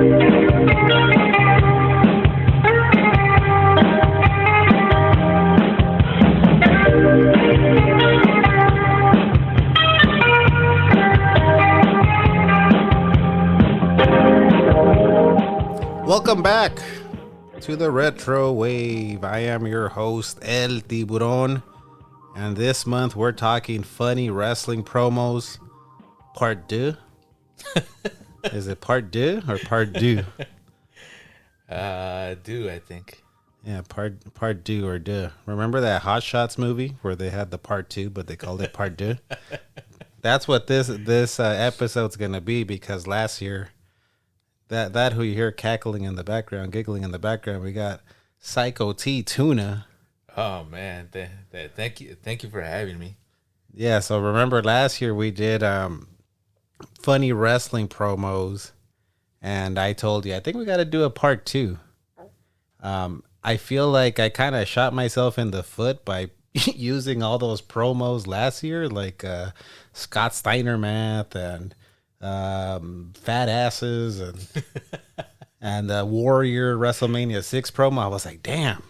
Welcome back to the Retro Wave. I am your host, El Tiburon, and this month we're talking funny wrestling promos, part deux. Is it part deux or part deux? Deux, I think. Yeah, part deux or deux. Remember that Hot Shots movie where they had the part two, but they called it part deux? That's what this episode's gonna be, because last year, that who you hear cackling in the background, giggling in the background, we got Psycho T Tuna. Oh man, thank you for having me. Yeah, so remember last year we did funny wrestling promos, and I told you I think we got to do a part two. I feel like I kind of shot myself in the foot by using all those promos last year, like Scott Steiner math and fat asses and Warrior WrestleMania 6 promo. I was like, damn,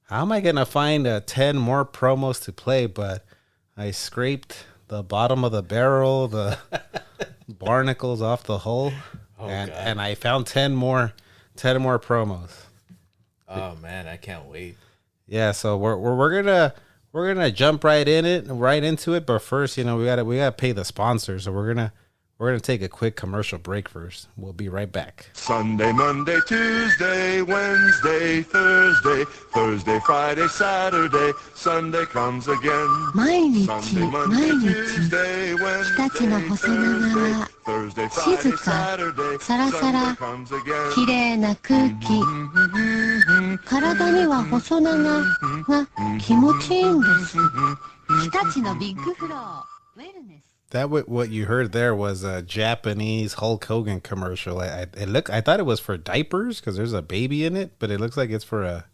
how am I gonna find 10 more promos to play? But I scraped the bottom of the barrel, the barnacles off the hull, and I found 10 more promos. Oh man, I can't wait. Yeah, so we're gonna jump right into it. But first, we gotta pay the sponsors. So we're gonna take a quick commercial break first. We'll be right back. Sunday, Monday, Tuesday, Wednesday, Thursday, Thursday, Friday, Saturday, Sunday comes again. 毎日 Sunday, 毎 Monday, 日 Tuesday, 日立の Wednesday, 細長 Thursday, 静 Friday, か Saturday, サラサラ Sunday comes again. きれいな空気体には細長が気持ちいいんです日立のビッグフローウェルネス What you heard there was a Japanese Hulk Hogan commercial. I thought it was for diapers because there's a baby in it, but it looks like it's for a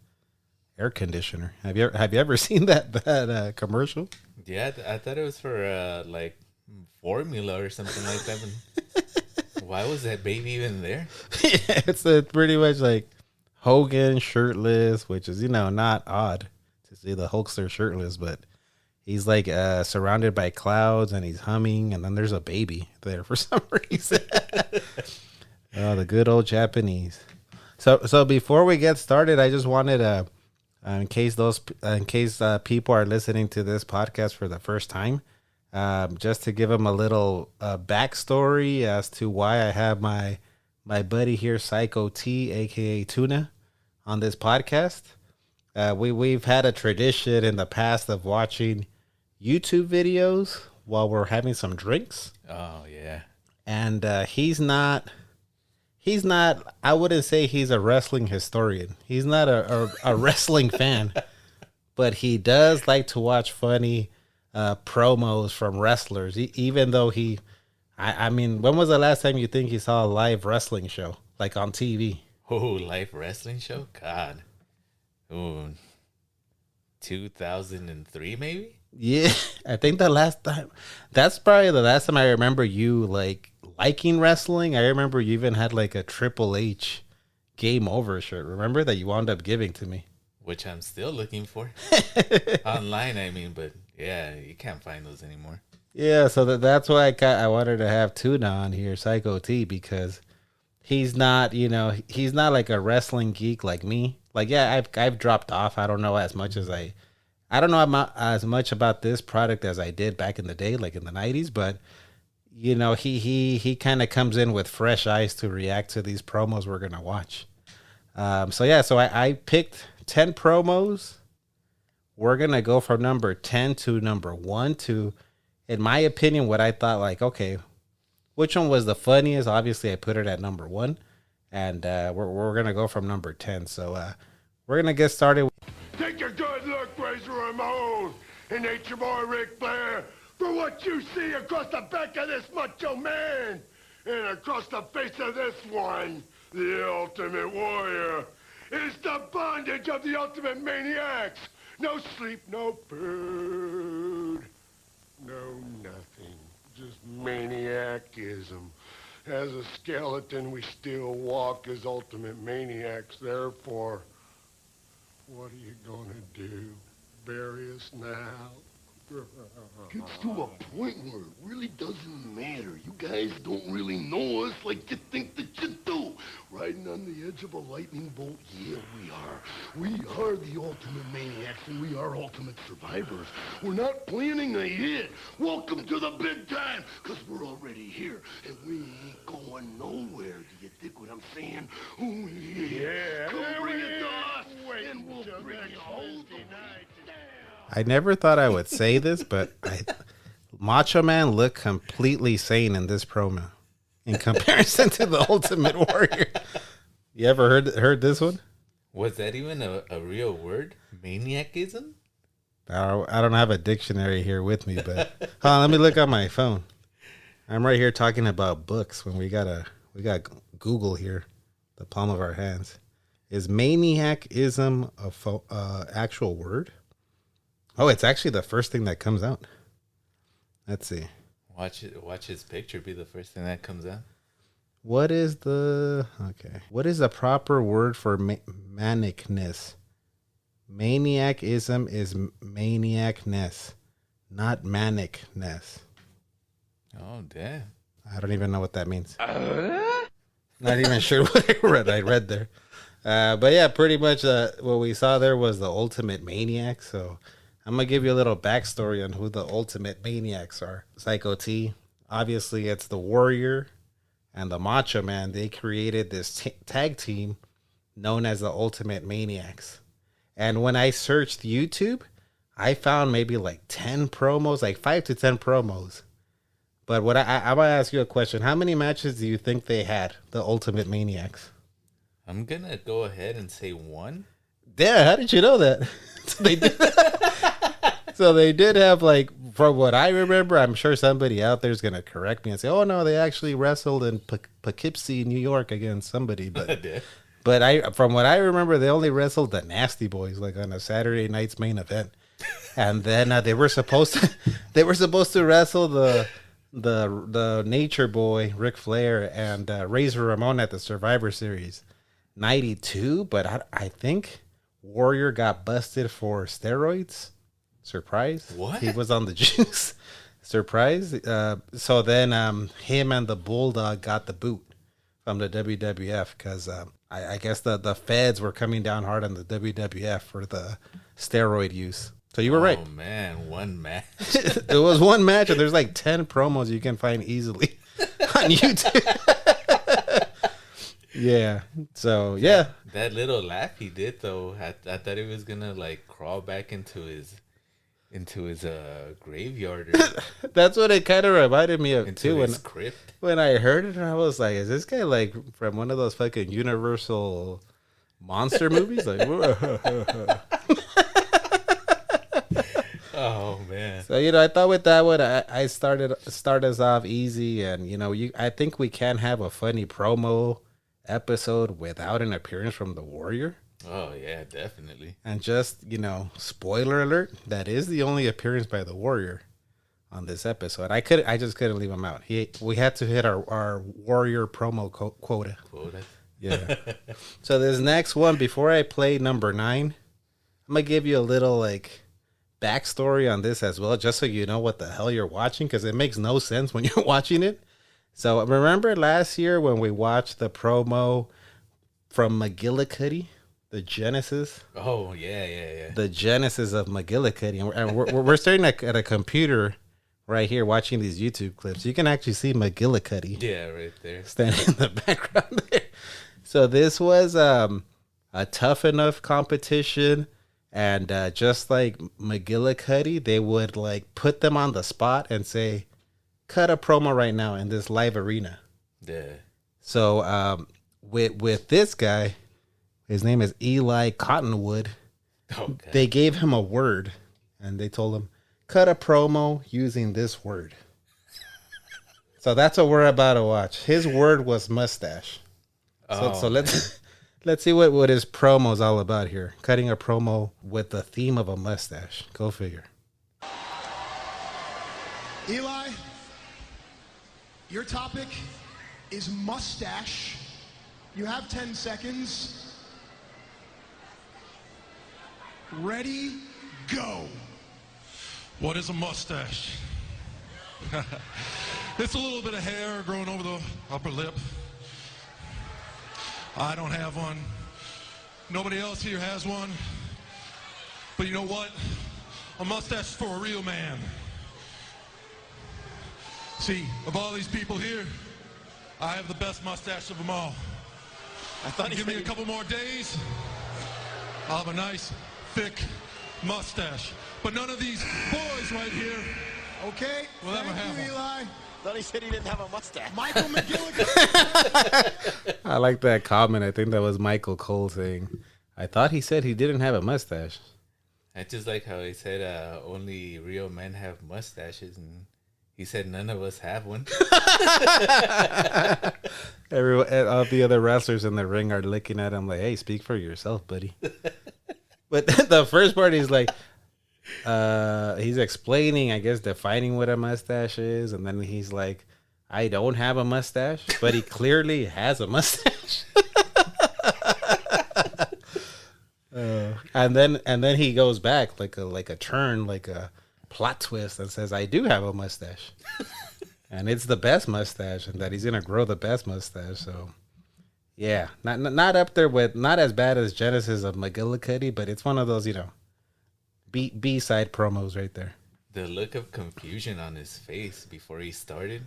air conditioner. Have you ever seen that commercial? Yeah, I thought it was for like formula or something like that. But why was that baby even there? Yeah, it's pretty much like Hogan shirtless, which is not odd to see the Hulkster shirtless, but he's like surrounded by clouds and he's humming, and then there's a baby there for some reason. Oh, the good old Japanese. So before we get started, I just wanted to, in case people are listening to this podcast for the first time, just to give them a little backstory as to why I have my buddy here, Psycho T, aka Tuna, on this podcast. We've had a tradition in the past of watching YouTube videos while we're having some drinks. Oh yeah. And he's not, I wouldn't say he's a wrestling historian. He's not a wrestling fan, but he does like to watch funny promos from wrestlers, even though I mean, when was the last time you think you saw a live wrestling show, like on TV? Oh, live wrestling show? God. Oh, 2003 maybe? Yeah, I think that's probably the last time I remember you liking wrestling. I remember you even had like a Triple H Game Over shirt. Remember that you wound up giving to me? Which I'm still looking for. Online, I mean, but yeah, you can't find those anymore. Yeah, so that's why I wanted to have Tuna on here, Psycho T, because he's not like a wrestling geek like me. Like, yeah, I've dropped off. I don't know as much about this product as I did back in the day, like in the 90s, but he kind of comes in with fresh eyes to react to these promos we're going to watch. So I picked 10 promos. We're going to go from number 10 to number 1 to, in my opinion, what I thought, like, okay, which one was the funniest? Obviously, I put it at number 1, and we're going to go from number 10. So we're going to get started. Take a good look, Razor Ramon, and Nature Boy Ric Flair, for what you see across the back of this macho man, and across the face of this one, the Ultimate Warrior. It's the bondage of the Ultimate Maniacs. No sleep, no food, no nothing. Just maniacism. As a skeleton, we still walk as ultimate maniacs. Therefore, what are you gonna do? Bury us now? Gets to a point where it really doesn't matter. You guys don't really know us like you think that you do. Riding on the edge of a lightning bolt, yeah, we are. We are the ultimate maniacs, and we are ultimate survivors. We're not planning ahead. Welcome to the big time, because we're already here, and we ain't going nowhere. Do you dig what I'm saying? Oh, yeah. Come bring it to us, and we'll bring you home. I never thought I would say this, but Macho Man looked completely sane in this promo in comparison to the Ultimate Warrior. You ever heard this one? Was that even a real word? Maniacism? I don't have a dictionary here with me, but hold on, let me look on my phone. I'm right here talking about books when we got Google here, the palm of our hands. Is maniacism a actual word? Oh, it's actually the first thing that comes out. Let's see. Watch his picture be the first thing that comes out. What is the proper word for manicness? Maniacism is maniacness, not manicness. Oh, damn. I don't even know what that means. Not even sure what I read there. But yeah, pretty much what we saw there was the ultimate maniac. So I'm going to give you a little backstory on who the ultimate maniacs are. Psycho T, obviously it's the Warrior and the Macho Man. They created this tag team known as the Ultimate Maniacs. And when I searched YouTube, I found maybe like 10 promos, like 5 to 10 promos. But what I'm going to ask you a question. How many matches do you think they had, the Ultimate Maniacs? I'm going to go ahead and say 1. Yeah, how did you know that? So they did have, like, from what I remember, I'm sure somebody out there is going to correct me and say, oh, no, they actually wrestled in Poughkeepsie, New York against somebody. But from what I remember, they only wrestled the Nasty Boys, like, on a Saturday night's main event. And then they were supposed to wrestle the Nature Boy, Ric Flair, and Razor Ramon at the Survivor Series 92. But I think Warrior got busted for steroids. Surprise. What? He was on the juice. Surprise. So then him and the Bulldog got the boot from the WWF because I guess the feds were coming down hard on the WWF for the steroid use. So you were right. Oh, man. One match. It was one match, and there's like 10 promos you can find easily on YouTube. Yeah. So, yeah. That little laugh he did, though, I thought he was going to, like, crawl back into his graveyard. That's what it kind of reminded me of, too. His crypt. When I heard it, I was like, is this guy, like, from one of those fucking Universal monster movies? Like, oh, man. So, I thought with that one, I start us off easy. And, I think we can have a funny promo episode without an appearance from the Warrior. Oh, yeah, definitely. And just, spoiler alert, that is the only appearance by the Warrior on this episode. I just couldn't leave him out. We had to hit our Warrior promo quota. Yeah. So this next one, before I play number 9, I'm going to give you a little, like, backstory on this as well, just so you know what the hell you're watching, because it makes no sense when you're watching it. So remember last year when we watched the promo from McGillicuddy, the Genesis? Oh, yeah. The Genesis of McGillicuddy. And we're staring at a computer right here watching these YouTube clips. You can actually see McGillicuddy. Yeah, right there. Standing in the background there. So this was a tough enough competition. And just like McGillicuddy, they would like put them on the spot and say, cut a promo right now in this live arena. Yeah. So with this guy, his name is Eli Cottonwood. Okay. They gave him a word, and they told him, cut a promo using this word. So that's what we're about to watch. His word was mustache. So let's see what his promo is all about here. Cutting a promo with the theme of a mustache. Go figure. Eli, your topic is mustache. You have 10 seconds. Ready, go. What is a mustache? It's a little bit of hair growing over the upper lip. I don't have one. Nobody else here has one. But you know what? A mustache is for a real man. See, of all these people here, I have the best mustache of them all. I thought Give me a couple more days, I'll have a nice, thick mustache. But none of these boys right here Okay, will ever thank have you, one. Eli. thought he said he didn't have a mustache. Michael McGillicuddy. I like that comment. I think that was Michael Cole saying, I thought he said he didn't have a mustache. I just like how he said only real men have mustaches, and he said none of us have one. All the other wrestlers in the ring are looking at him like, hey, speak for yourself, buddy. But the first part, he's like, he's explaining, I guess, defining what a mustache is. And then he's like, I don't have a mustache, but he clearly has a mustache. And then he goes back like a turn, like a plot twist, and says, I do have a mustache. And it's the best mustache, and that he's gonna grow the best mustache. So, yeah, not up there with, not as bad as Genesis of McGillicuddy, but it's one of those, B side promos right there. The look of confusion on his face before he started.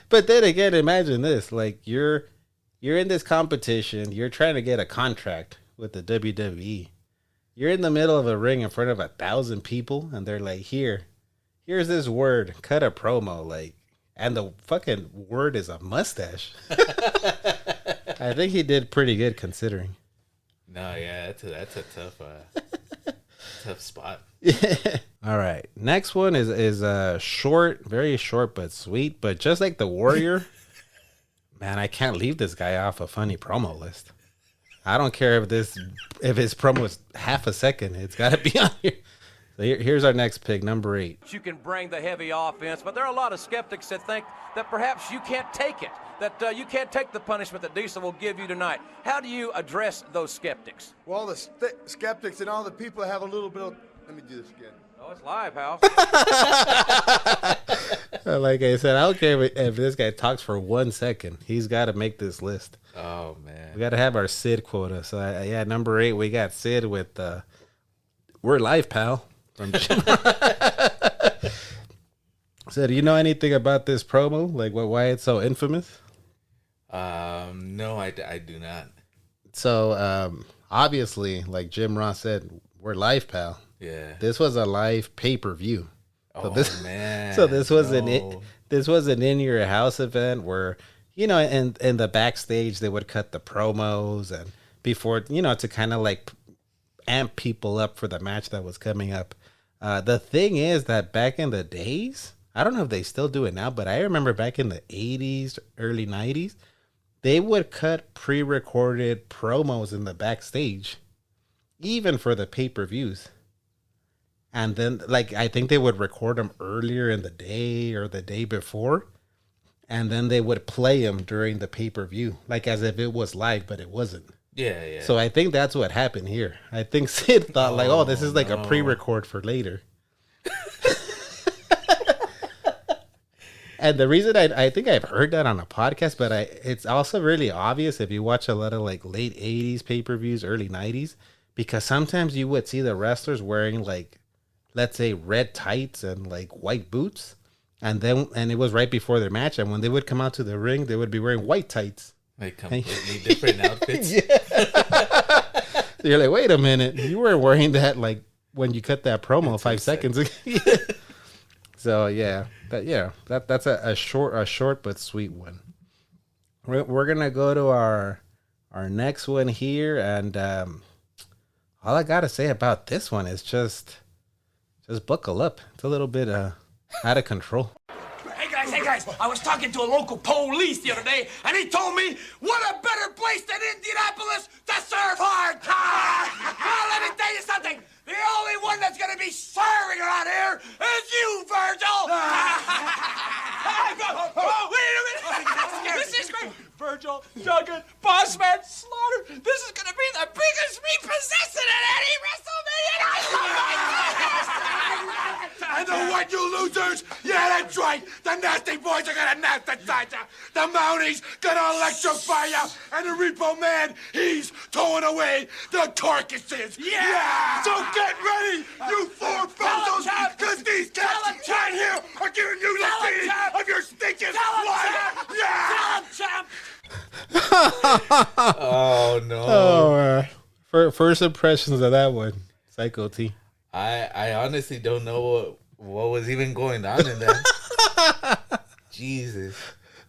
But then again, imagine this: like you're in this competition, you're trying to get a contract with the WWE. You're in the middle of a ring in front of 1,000 people, and they're like, here's this word, cut a promo, like, and the fucking word is a mustache. I think he did pretty good considering. No, yeah, that's a tough spot. All right, next one is short, very short but sweet, but just like the Warrior, man, I can't leave this guy off a funny promo list. I don't care if his promo is half a second, it's got to be on here. So here's our next pick, number 8. You can bring the heavy offense, but there are a lot of skeptics that think that perhaps you can't take it, that you can't take the punishment that Diesel will give you tonight. How do you address those skeptics? Well, the skeptics and all the people have a little bit of... Let me do this again. Oh, it's live, House. Like I said, I don't care if this guy talks for 1 second. He's got to make this list. Oh, man. We got to have our Sid quota. So, yeah, number 8, we got Sid with We're Live, Pal. From Jim. So, do you know anything about this promo? Like, why it's so infamous? No, I do not. So, obviously, like Jim Ross said, we're live, pal. Yeah. This was a live pay-per-view. So man. So this was an in your house event where, in the backstage they would cut the promos and before, to kind of like amp people up for the match that was coming up. The thing is that back in the days, I don't know if they still do it now, but I remember back in the 80s, early 90s, they would cut pre-recorded promos in the backstage, even for the pay-per-views. And then, I think they would record them earlier in the day or the day before, and then they would play them during the pay-per-view, like as if it was live, but it wasn't. Yeah. So I think that's what happened here. I think Sid thought, this is like a pre-record for later. And the reason I think I've heard that on a podcast, but it's also really obvious if you watch a lot of late 80s pay-per-views, early 90s, because sometimes you would see the wrestlers wearing let's say red tights and white boots, and it was right before their match, and when they would come out to the ring, they would be wearing white tights. Completely different outfits. Yeah. So you're like, wait a minute, you were wearing that when you cut that promo 5 seconds ago. So yeah, that's a short but sweet one. We're gonna go to our next one here, and all I gotta say about this one is just buckle up. It's a little bit out of control. Hey guys, I was talking to a local police the other day, and he told me, what a better place than Indianapolis to serve hard time! Well, let me tell you something. The only one that's going to be serving around here is you, Virgil! Wait a minute! Virgil, Duggan, Bossman, Slaughter. This is gonna be the biggest repossession at any WrestleMania. And the what, you losers? Yeah, that's right. The nasty boys are gonna anesthetize you. The Mounties gonna electrify you. And the Repo Man, he's towing away the carcasses. Yeah! So get ready, you four fellows, because these cats right here are giving you the feed of your stinking life. Yeah! Oh no! Oh, first impressions of that one, Psycho T. I honestly don't know what was even going on in that. Jesus.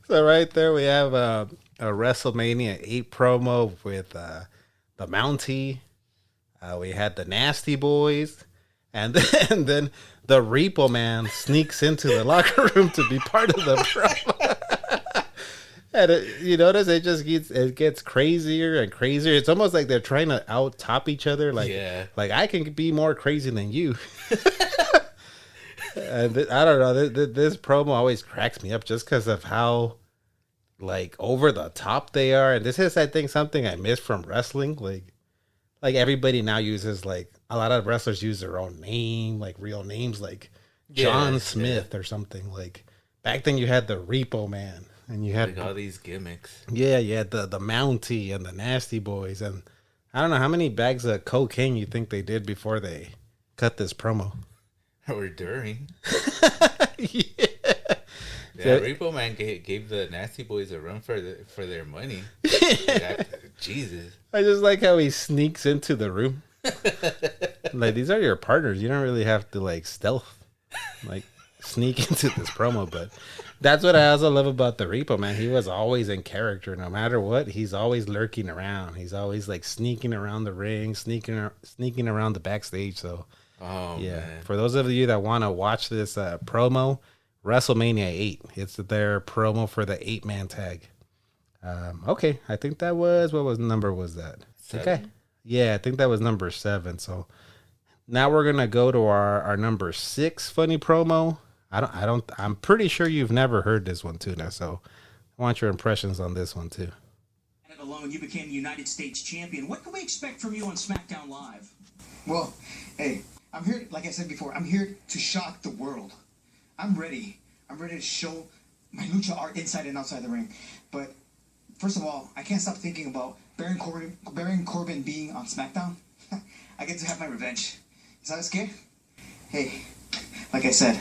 So right there we have a WrestleMania 8 promo with the Mountie. We had the Nasty Boys, and then the Repo Man sneaks into the locker room to be part of the promo. And you notice it gets crazier and crazier. It's almost like they're trying to out top each other. Like, like I can be more crazy than you. And I don't know. This promo always cracks me up just because of how like over the top they are. And this is, I think, something I miss from wrestling. Like everybody now uses, like, a lot of wrestlers use their own name, like real names, like John Smith or something. Like back then you had the Repo Man. And you had like all these gimmicks. Yeah, you had the Mountie and the Nasty Boys. And I don't know how many bags of cocaine you think they did before they cut this promo. Or during. Yeah, Repo Man gave the Nasty Boys a run for their money. Jesus. I just like how he sneaks into the room. Like, these are your partners. You don't really have to, like, stealth. Like, sneak into this promo, but... That's what I also love about the Repo Man. He was always in character. No matter what, he's always lurking around. He's always like sneaking around the ring, sneaking around the backstage. So, man. For those of you that want to watch this promo, WrestleMania 8. It's their promo for the 8-man tag. Okay, I think that was, what number was that? 7? Okay, yeah, I think that was number 7. So now we're gonna go to our number 6 funny promo. I'm pretty sure you've never heard this one, Tuna, so I want your impressions on this one, too. Alone, you became the United States champion. What can we expect from you on SmackDown Live? Well, hey, I'm here, like I said before, I'm here to shock the world. I'm ready. I'm ready to show my lucha art inside and outside the ring. But first of all, I can't stop thinking about Baron Corbin being on SmackDown. I get to have my revenge. Is that scary? Hey, like I said,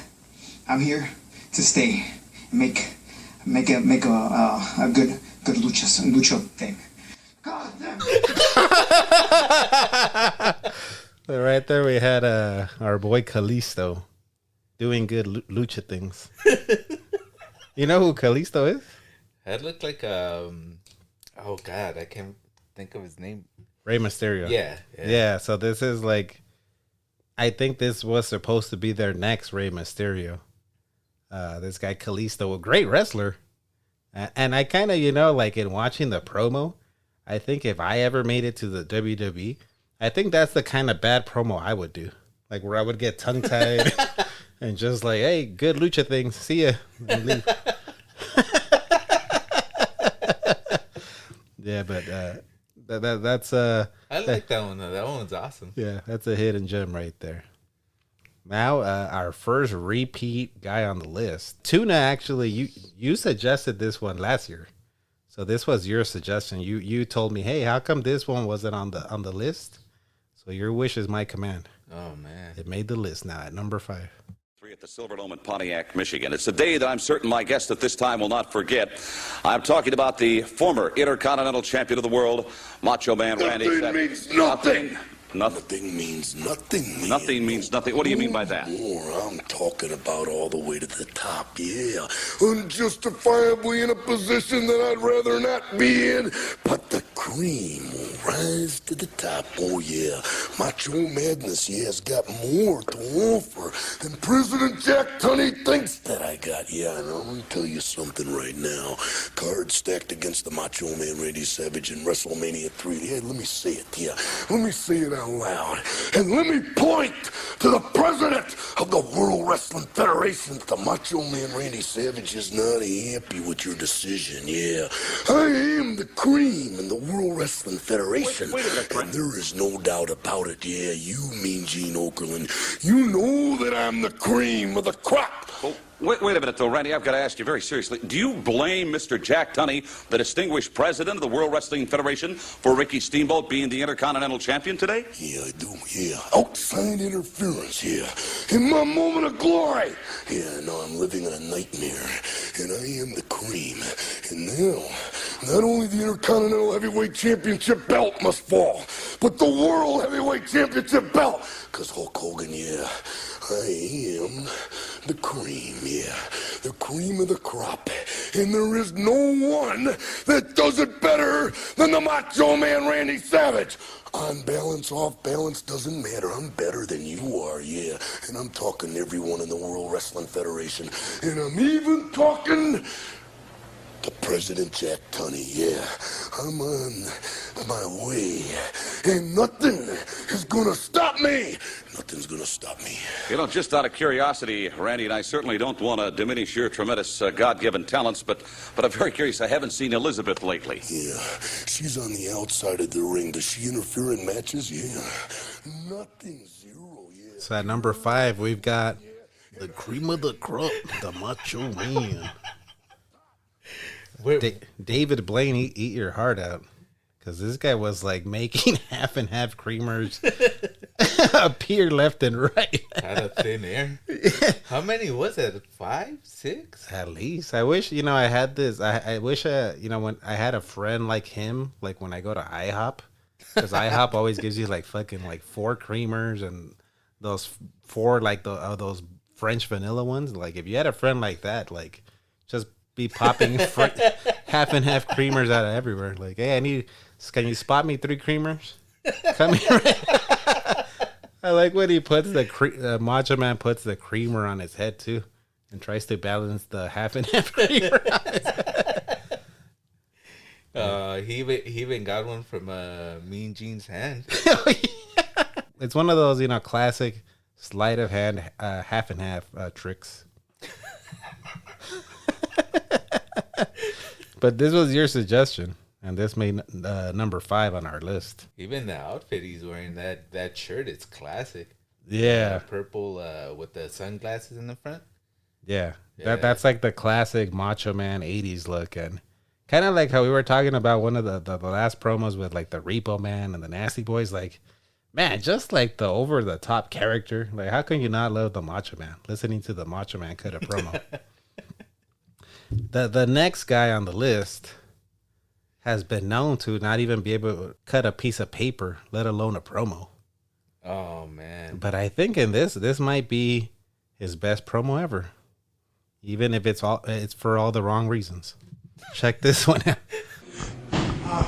I'm here to stay and make a good lucha thing. God damn it. Right there we had our boy Kalisto doing good lucha things. You know who Kalisto is? That looked like oh god, I can't think of his name. Rey Mysterio. Yeah. So this is like, I think this was supposed to be their next Rey Mysterio. This guy Kalisto, a great wrestler. And I kind of, like in watching the promo, I think if I ever made it to the WWE, I think that's the kind of bad promo I would do. Like where I would get tongue-tied and just like, hey, good lucha things. See ya. And leave. Yeah, but that's... I like that one, though. That one's awesome. Yeah, that's a hidden gem right there. Now, our first repeat guy on the list. Tuna, actually, you suggested this one last year. So this was your suggestion. You told me, hey, how come this one wasn't on the list? So your wish is my command. Oh, man. It made the list now at number 5. At the Silverdome in Pontiac, Michigan. It's a day that I'm certain my guest at this time will not forget. I'm talking about the former Intercontinental Champion of the world, Macho Man Randy Savage. Nothing means nothing. Nothing means nothing. Man. Nothing means nothing. What do you mean by that? More. I'm talking about all the way to the top, yeah. Unjustifiably in a position that I'd rather not be in. But the cream will rise to the top. Oh, yeah. Macho Madness, yeah, has got more to offer than President Jack Tunney thinks that I got. Yeah, and I'm going to tell you something right now. Cards stacked against the Macho Man Randy Savage in WrestleMania 3. Yeah, let me say it, yeah. Let me say it out loud. And let me point to the president of the World Wrestling Federation. The Macho Man Randy Savage is not happy with your decision, yeah. I am the cream in the World Wrestling Federation. Wait a minute, and there is no doubt about it, yeah. You, Mean Gene Okerlund, you know that I'm the cream of the crop. Oh, wait a minute, though, Randy. I've got to ask you very seriously. Do you blame Mr. Jack Tunney, the distinguished president of the World Wrestling Federation, for Ricky Steamboat being the Intercontinental Champion today? Yeah, I do, yeah. Outside interference, yeah. In my moment of glory. Yeah, no, I'm living in a nightmare. And I am the cream. And now, not only the Intercontinental Heavyweight Championship belt must fall, but the World Heavyweight Championship belt. Because Hulk Hogan, yeah, I am the cream, yeah. The cream of the crop. And there is no one that does it better than the Macho Man Randy Savage. On balance, off balance, doesn't matter. I'm better than you are, yeah. And I'm talking to everyone in the World Wrestling Federation. And I'm even talking to President Jack Tunney, yeah. I'm on my way. And nothing is gonna stop me. Nothing's gonna stop me. You know, just out of curiosity, Randy, and I certainly don't want to diminish your tremendous God-given talents, but I'm very curious. I haven't seen Elizabeth lately. Yeah, she's on the outside of the ring. Does she interfere in matches? Yeah. Nothing, zero, yeah. So at number 5, we've got the cream of the crop, the Macho Man. David Blaine, eat your heart out. Because this guy was like making half and half creamers appear left and right. Out of thin air. How many was it? 5, 6? At least. I wish, I had this. I wish, when I had a friend like him, like when I go to IHOP. Because IHOP always gives you like fucking like 4 creamers and those 4 like those French vanilla ones. Like if you had a friend like that, like just be popping half and half creamers out of everywhere. Like, hey, can you spot me 3 creamers? Come here. I like when he puts Macho Man puts the creamer on his head too, and tries to balance the half and half creamer on his head. He even got one from Mean Gene's hand. It's one of those, classic sleight of hand, half and half tricks. But this was your suggestion, and this made number 5 on our list. Even the outfit he's wearing, that shirt, it's classic. Yeah, purple with the sunglasses in the front. Yeah. That's like the classic Macho Man 80s look, and kind of like how we were talking about one of the last promos with like the Repo Man and the Nasty Boys. Like, man, just like the over the top character. Like, how can you not love the Macho Man? Listening to the Macho Man cut a promo. The next guy on the list has been known to not even be able to cut a piece of paper, let alone a promo. Oh, man. But I think in this might be his best promo ever. Even if it's for all the wrong reasons. Check this one out.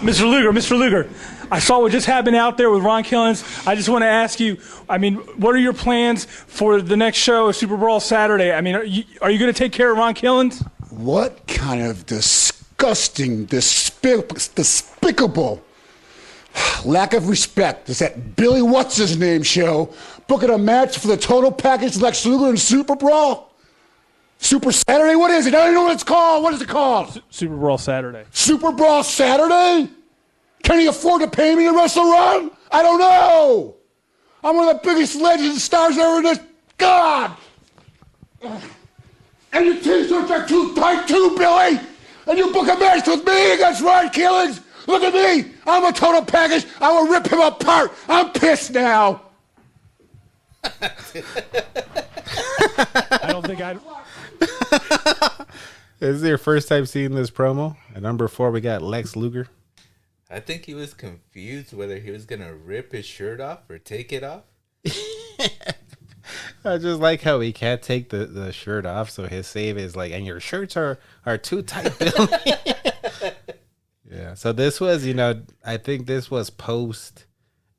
Mr. Luger, I saw what just happened out there with Ron Killens. I just want to ask you, what are your plans for the next show, Super Brawl Saturday? Are you going to take care of Ron Killens? What kind of disgusting, despicable lack of respect is that Billy What's-His-Name show booking a match for the total package Lex Luger in Super Brawl? Super Saturday? What is it? I don't even know what it's called. What is it called? Super Brawl Saturday. Super Brawl Saturday? Can he afford to pay me to wrestle Ron? I don't know. I'm one of the biggest legends and stars ever in this. God! And your t-shirts are too tight too, Billy! And you book a match with me against Ron Killens? Look at me! I'm a total package. I will rip him apart. I'm pissed now. I don't think I'd... This is your first time seeing this promo. At number 4, we got Lex Luger. I think he was confused whether he was going to rip his shirt off or take it off. I just like how he can't take the shirt off, so his save is like, and your shirts are too tight, Billy. Yeah, So this was, I think this was post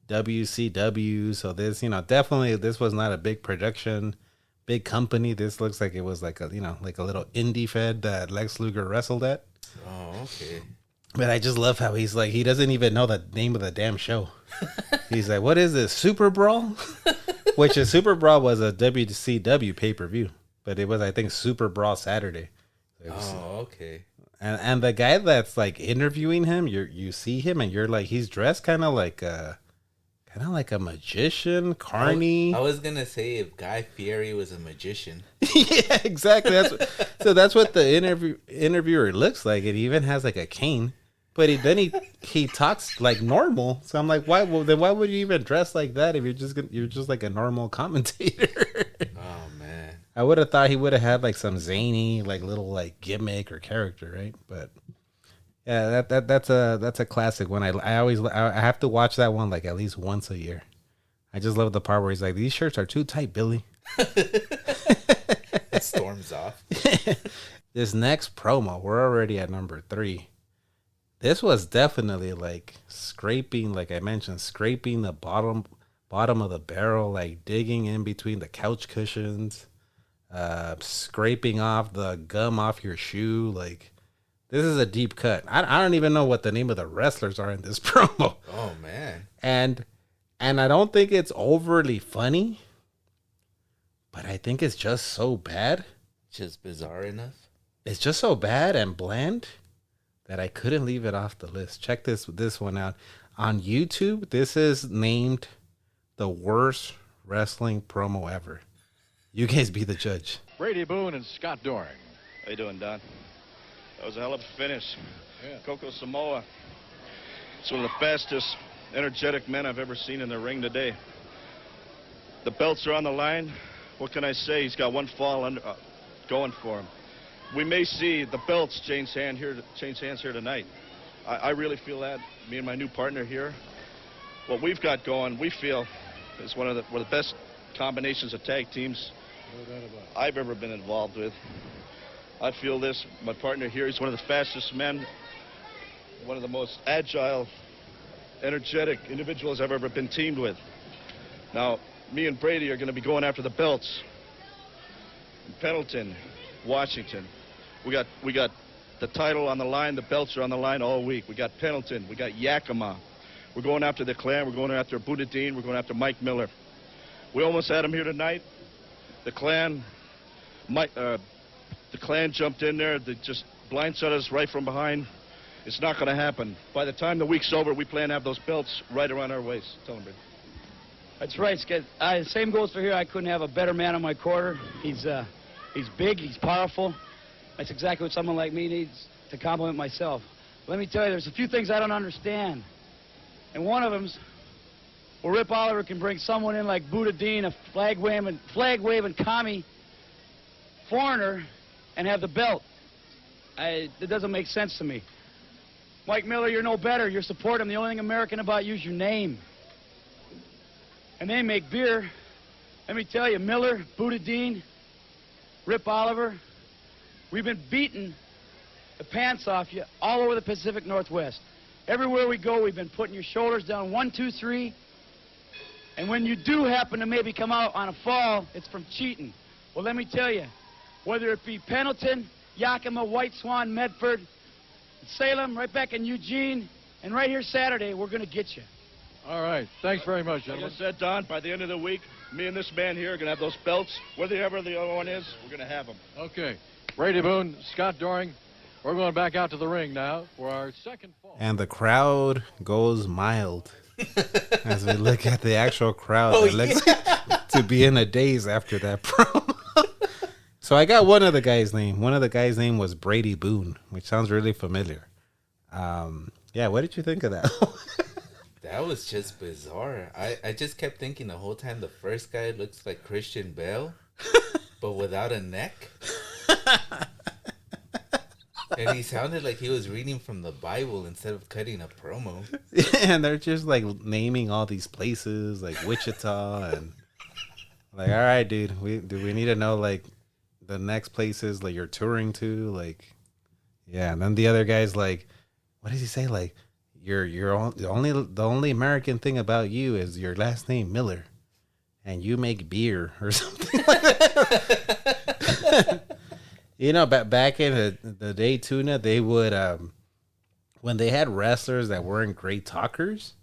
WCW. So this, definitely this was not a big production, big company. This looks like it was like a, like a little indie fed that Lex Luger wrestled at. Oh, okay. But I just love how he's like, he doesn't even know the name of the damn show. He's like, what is this, Super Brawl? Which is Super Brawl was a WCW pay-per-view. But it was, I think, Super Brawl Saturday. Okay. And the guy that's like interviewing him, you see him and you're like, he's dressed kind of like a magician, carny. I was gonna say if Guy Fieri was a magician. Yeah, exactly. That's what the interviewer looks like. It even has like a cane, but he talks like normal. So I'm like, why would you even dress like that if you're just like a normal commentator? Oh man, I would have thought he would have had like some zany like little like gimmick or character, right? But yeah, that's a classic one. I have to watch that one like at least once a year. I just love the part where he's like, these shirts are too tight, Billy. It storms off. This next promo, we're already at number 3. This was definitely like scraping, like I mentioned, scraping the bottom of the barrel, like digging in between the couch cushions, scraping off the gum off your shoe. Like, this is a deep cut. I don't even know what the name of the wrestlers are in this promo. Oh man. And I don't think it's overly funny, but I think it's just so bad. Just bizarre enough. It's just so bad and bland that I couldn't leave it off the list. Check this one out. On YouTube, this is named the worst wrestling promo ever. You guys be the judge. Brady Boone and Scott Doring. How you doing, Don? That was a hell of a finish. Yeah. Coco Samoa. It's one of the fastest, energetic men I've ever seen in the ring today. The belts are on the line. What can I say? He's got one fall going for him. We may see the belts change hands here tonight. I really feel that. Me and my new partner here, what we've got going, we feel is one of the best combinations of tag teams I've ever been involved with. I feel this. My partner here, he's one of the fastest men, one of the most agile, energetic individuals I've ever been teamed with. Now, me and Brady are going to be going after the belts in Pendleton, Washington. We got the title on the line. The belts are on the line all week. We got Pendleton. We got Yakima. We're going after the Clan. We're going after Buddha Dean. We're going after Mike Miller. We almost had him here tonight. The Clan, the Clan jumped in there. They just blindsided us right from behind. It's not going to happen. By the time the week's over, we plan to have those belts right around our waist. Tell him, Brady. That's right, Skid. Same goes for here. I couldn't have a better man on my quarter. He's big. He's powerful. That's exactly what someone like me needs to compliment myself. Let me tell you, there's a few things I don't understand. And one of them's, well, Rip Oliver can bring someone in like Buddha Dean, a flag-waving commie foreigner, and have the belt. It doesn't make sense to me. Mike Miller, you're no better. You're supporting him. The only thing American about you is your name. And they make beer. Let me tell you, Miller, Buddha Dean, Rip Oliver, we've been beating the pants off you all over the Pacific Northwest. Everywhere we go, we've been putting your shoulders down 1, 2, 3. And when you do happen to maybe come out on a fall, it's from cheating. Well, let me tell you, whether it be Pendleton, Yakima, White Swan, Medford, Salem, right back in Eugene, and right here Saturday, we're going to get you. All right. Thanks very much, gentlemen. Like I said, Don, by the end of the week, me and this man here are going to have those belts. Whatever the other one is, we're going to have them. Okay. Brady Boone, Scott Doring. We're going back out to the ring now for our second fall. And the crowd goes mild as we look at the actual crowd that looks to be in a daze after that promo. So I got one of the guys' name. One of the guys' name was Brady Boone, which sounds really familiar. Yeah, what did you think of that? That was just bizarre. I just kept thinking the whole time the first guy looks like Christian Bale, but without a neck. And he sounded like he was reading from the Bible instead of cutting a promo. And they're just like naming all these places like Wichita and like, all right, dude, do we need to know like the next places like you're touring to? Like, yeah. And then the other guy's like, what does he say? Like, the only American thing about you is your last name Miller, and you make beer or something like that. You know, back in the day, Tuna, they would when they had wrestlers that weren't great talkers,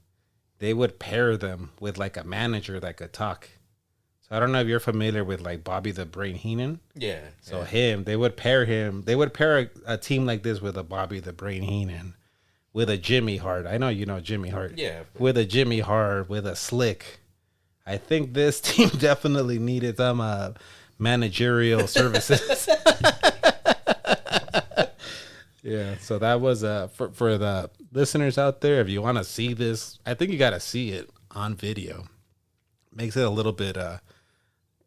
they would pair them with like a manager that could talk. So I don't know if you're familiar with like Bobby the Brain Heenan. Yeah. So they would pair a team like this with a Bobby the Brain Heenan, with a Jimmy Hart. I know you know Jimmy Hart. Yeah. With a Jimmy Hart, with a Slick. I think this team definitely needed some managerial services. Yeah, so that was for the listeners out there. If you want to see this, I think you got to see it on video. Makes it a little bit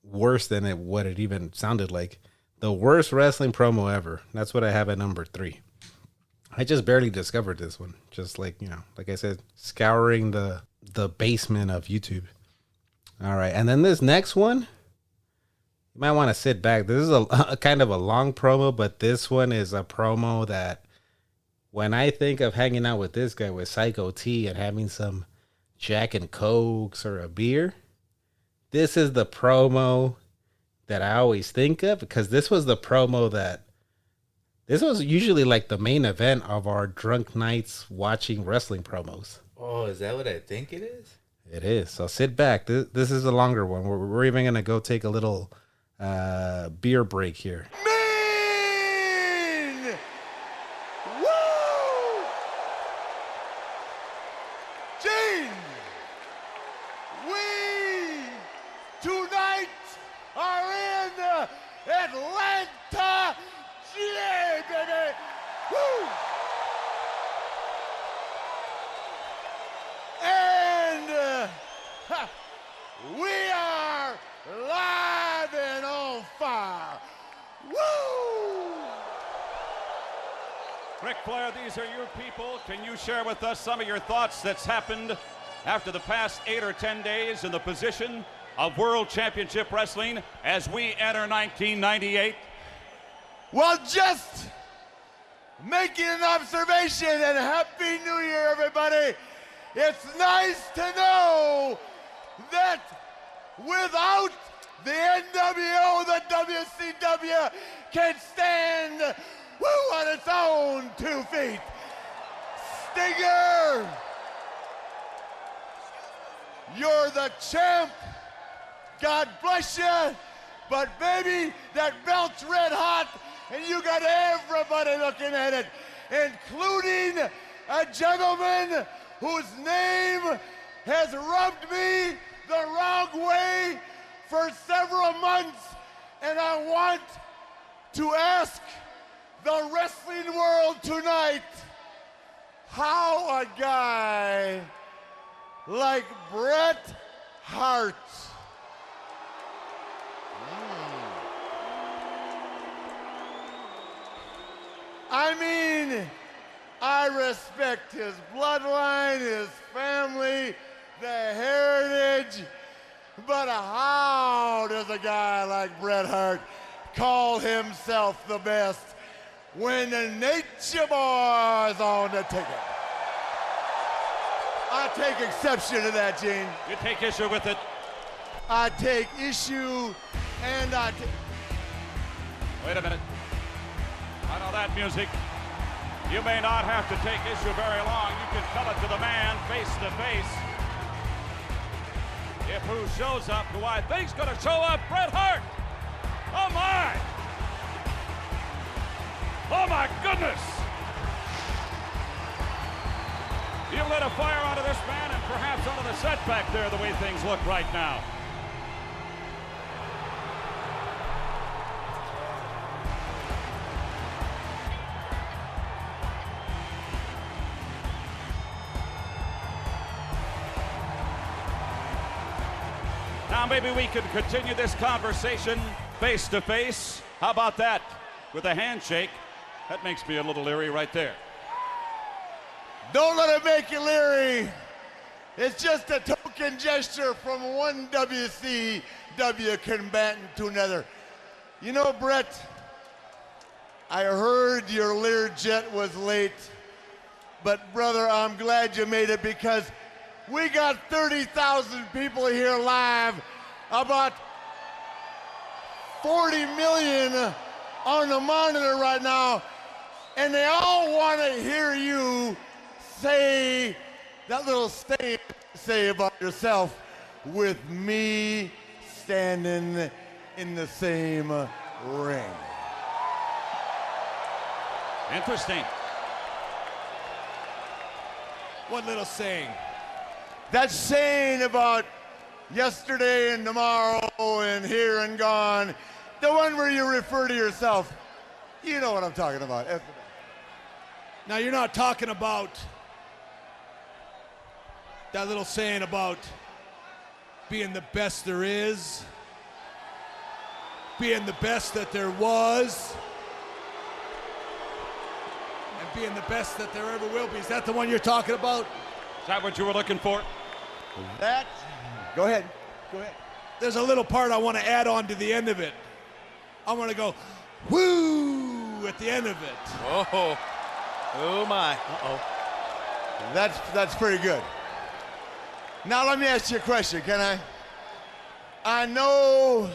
worse than what it even sounded like. The worst wrestling promo ever. That's what I have at number 3. I just barely discovered this one. Just like I said, scouring the basement of YouTube. All right, and then this next one, you might want to sit back. This is a kind of a long promo, but this one is a promo that when I think of hanging out with this guy with Psycho T and having some Jack and Cokes or a beer, this is the promo that I always think of, because this was the promo this was usually like the main event of our drunk nights watching wrestling promos. Oh, is that what I think it is? It is. So sit back. This is a longer one. We're even going to go take a little beer break here. Mean! Woo! Gene! We tonight are in Atlanta, GA, baby! Woo! And we are live and on fire. Woo! Ric Flair, these are your people. Can you share with us some of your thoughts that's happened after the past 8 or 10 days in the position of World Championship Wrestling as we enter 1998? Well, just making an observation, and Happy New Year, everybody. It's nice to know that without the NWO, the WCW can stand on its own 2 feet. Stinger, you're the champ. God bless you. But baby, that belt's red hot, and you got everybody looking at it, including a gentleman whose name has rubbed me the wrong way for several months, and I want to ask the wrestling world tonight how a guy like Bret Hart I mean, I respect his bloodline, his family, the heritage, but how does a guy like Bret Hart call himself the best when the Nature Boy's on the ticket? I take exception to that, Gene. You take issue with it. I take issue, and Wait a minute. I know that music. You may not have to take issue very long. You can tell it to the man face to face. If who shows up, who I think's going to show up, Bret Hart. Oh my! Oh my goodness! You lit a fire onto this man and perhaps onto the set back there, the way things look right now. Now maybe we could continue this conversation face to face. How about that? With a handshake. That makes me a little leery right there. Don't let it make you leery. It's just a token gesture from one WCW combatant to another. You know, Bret, I heard your Learjet was late, But, brother, I'm glad you made it because we got 30,000 people here live, about 40 million on the monitor right now, and they all want to hear you say that little statement say about yourself with me standing in the same ring. Interesting. What little saying? That saying about yesterday and tomorrow and here and gone, the one where you refer to yourself. You know what I'm talking about. Now, you're not talking about that little saying about being the best there is, being the best that there was, and being the best that there ever will be. Is that the one you're talking about? Is that what you were looking for? That. Go ahead. Go ahead. There's a little part I want to add on to the end of it. I want to go, woo, at the end of it. Oh, oh my. Uh-oh. That's pretty good. Now let me ask you a question, can I? I know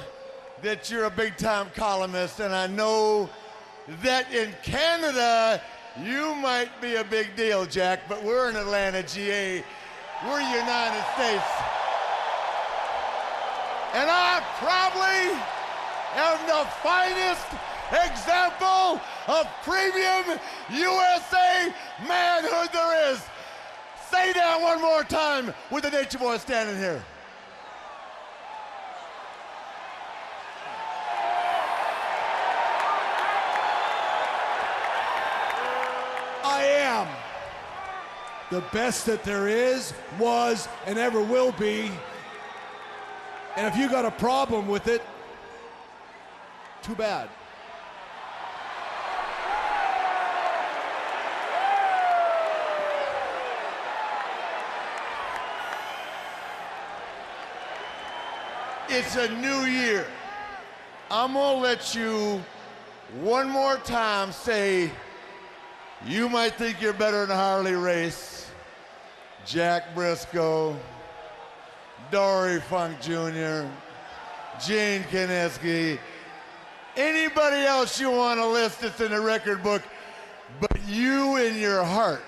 that you're a big-time columnist, and I know that in Canada you might be a big deal, Jack, but we're in Atlanta, GA. We're United States. And I probably am the finest example of premium USA manhood there is. Say that one more time with the Nature Boy standing here. I am the best that there is, was, and ever will be. And if you got a problem with it, too bad. It's a new year. I'm gonna let you one more time say, you might think you're better than Harley Race, Jack Briscoe, Dory Funk Jr., Gene Kineski, anybody else you want to list that's in the record book, but you in your heart,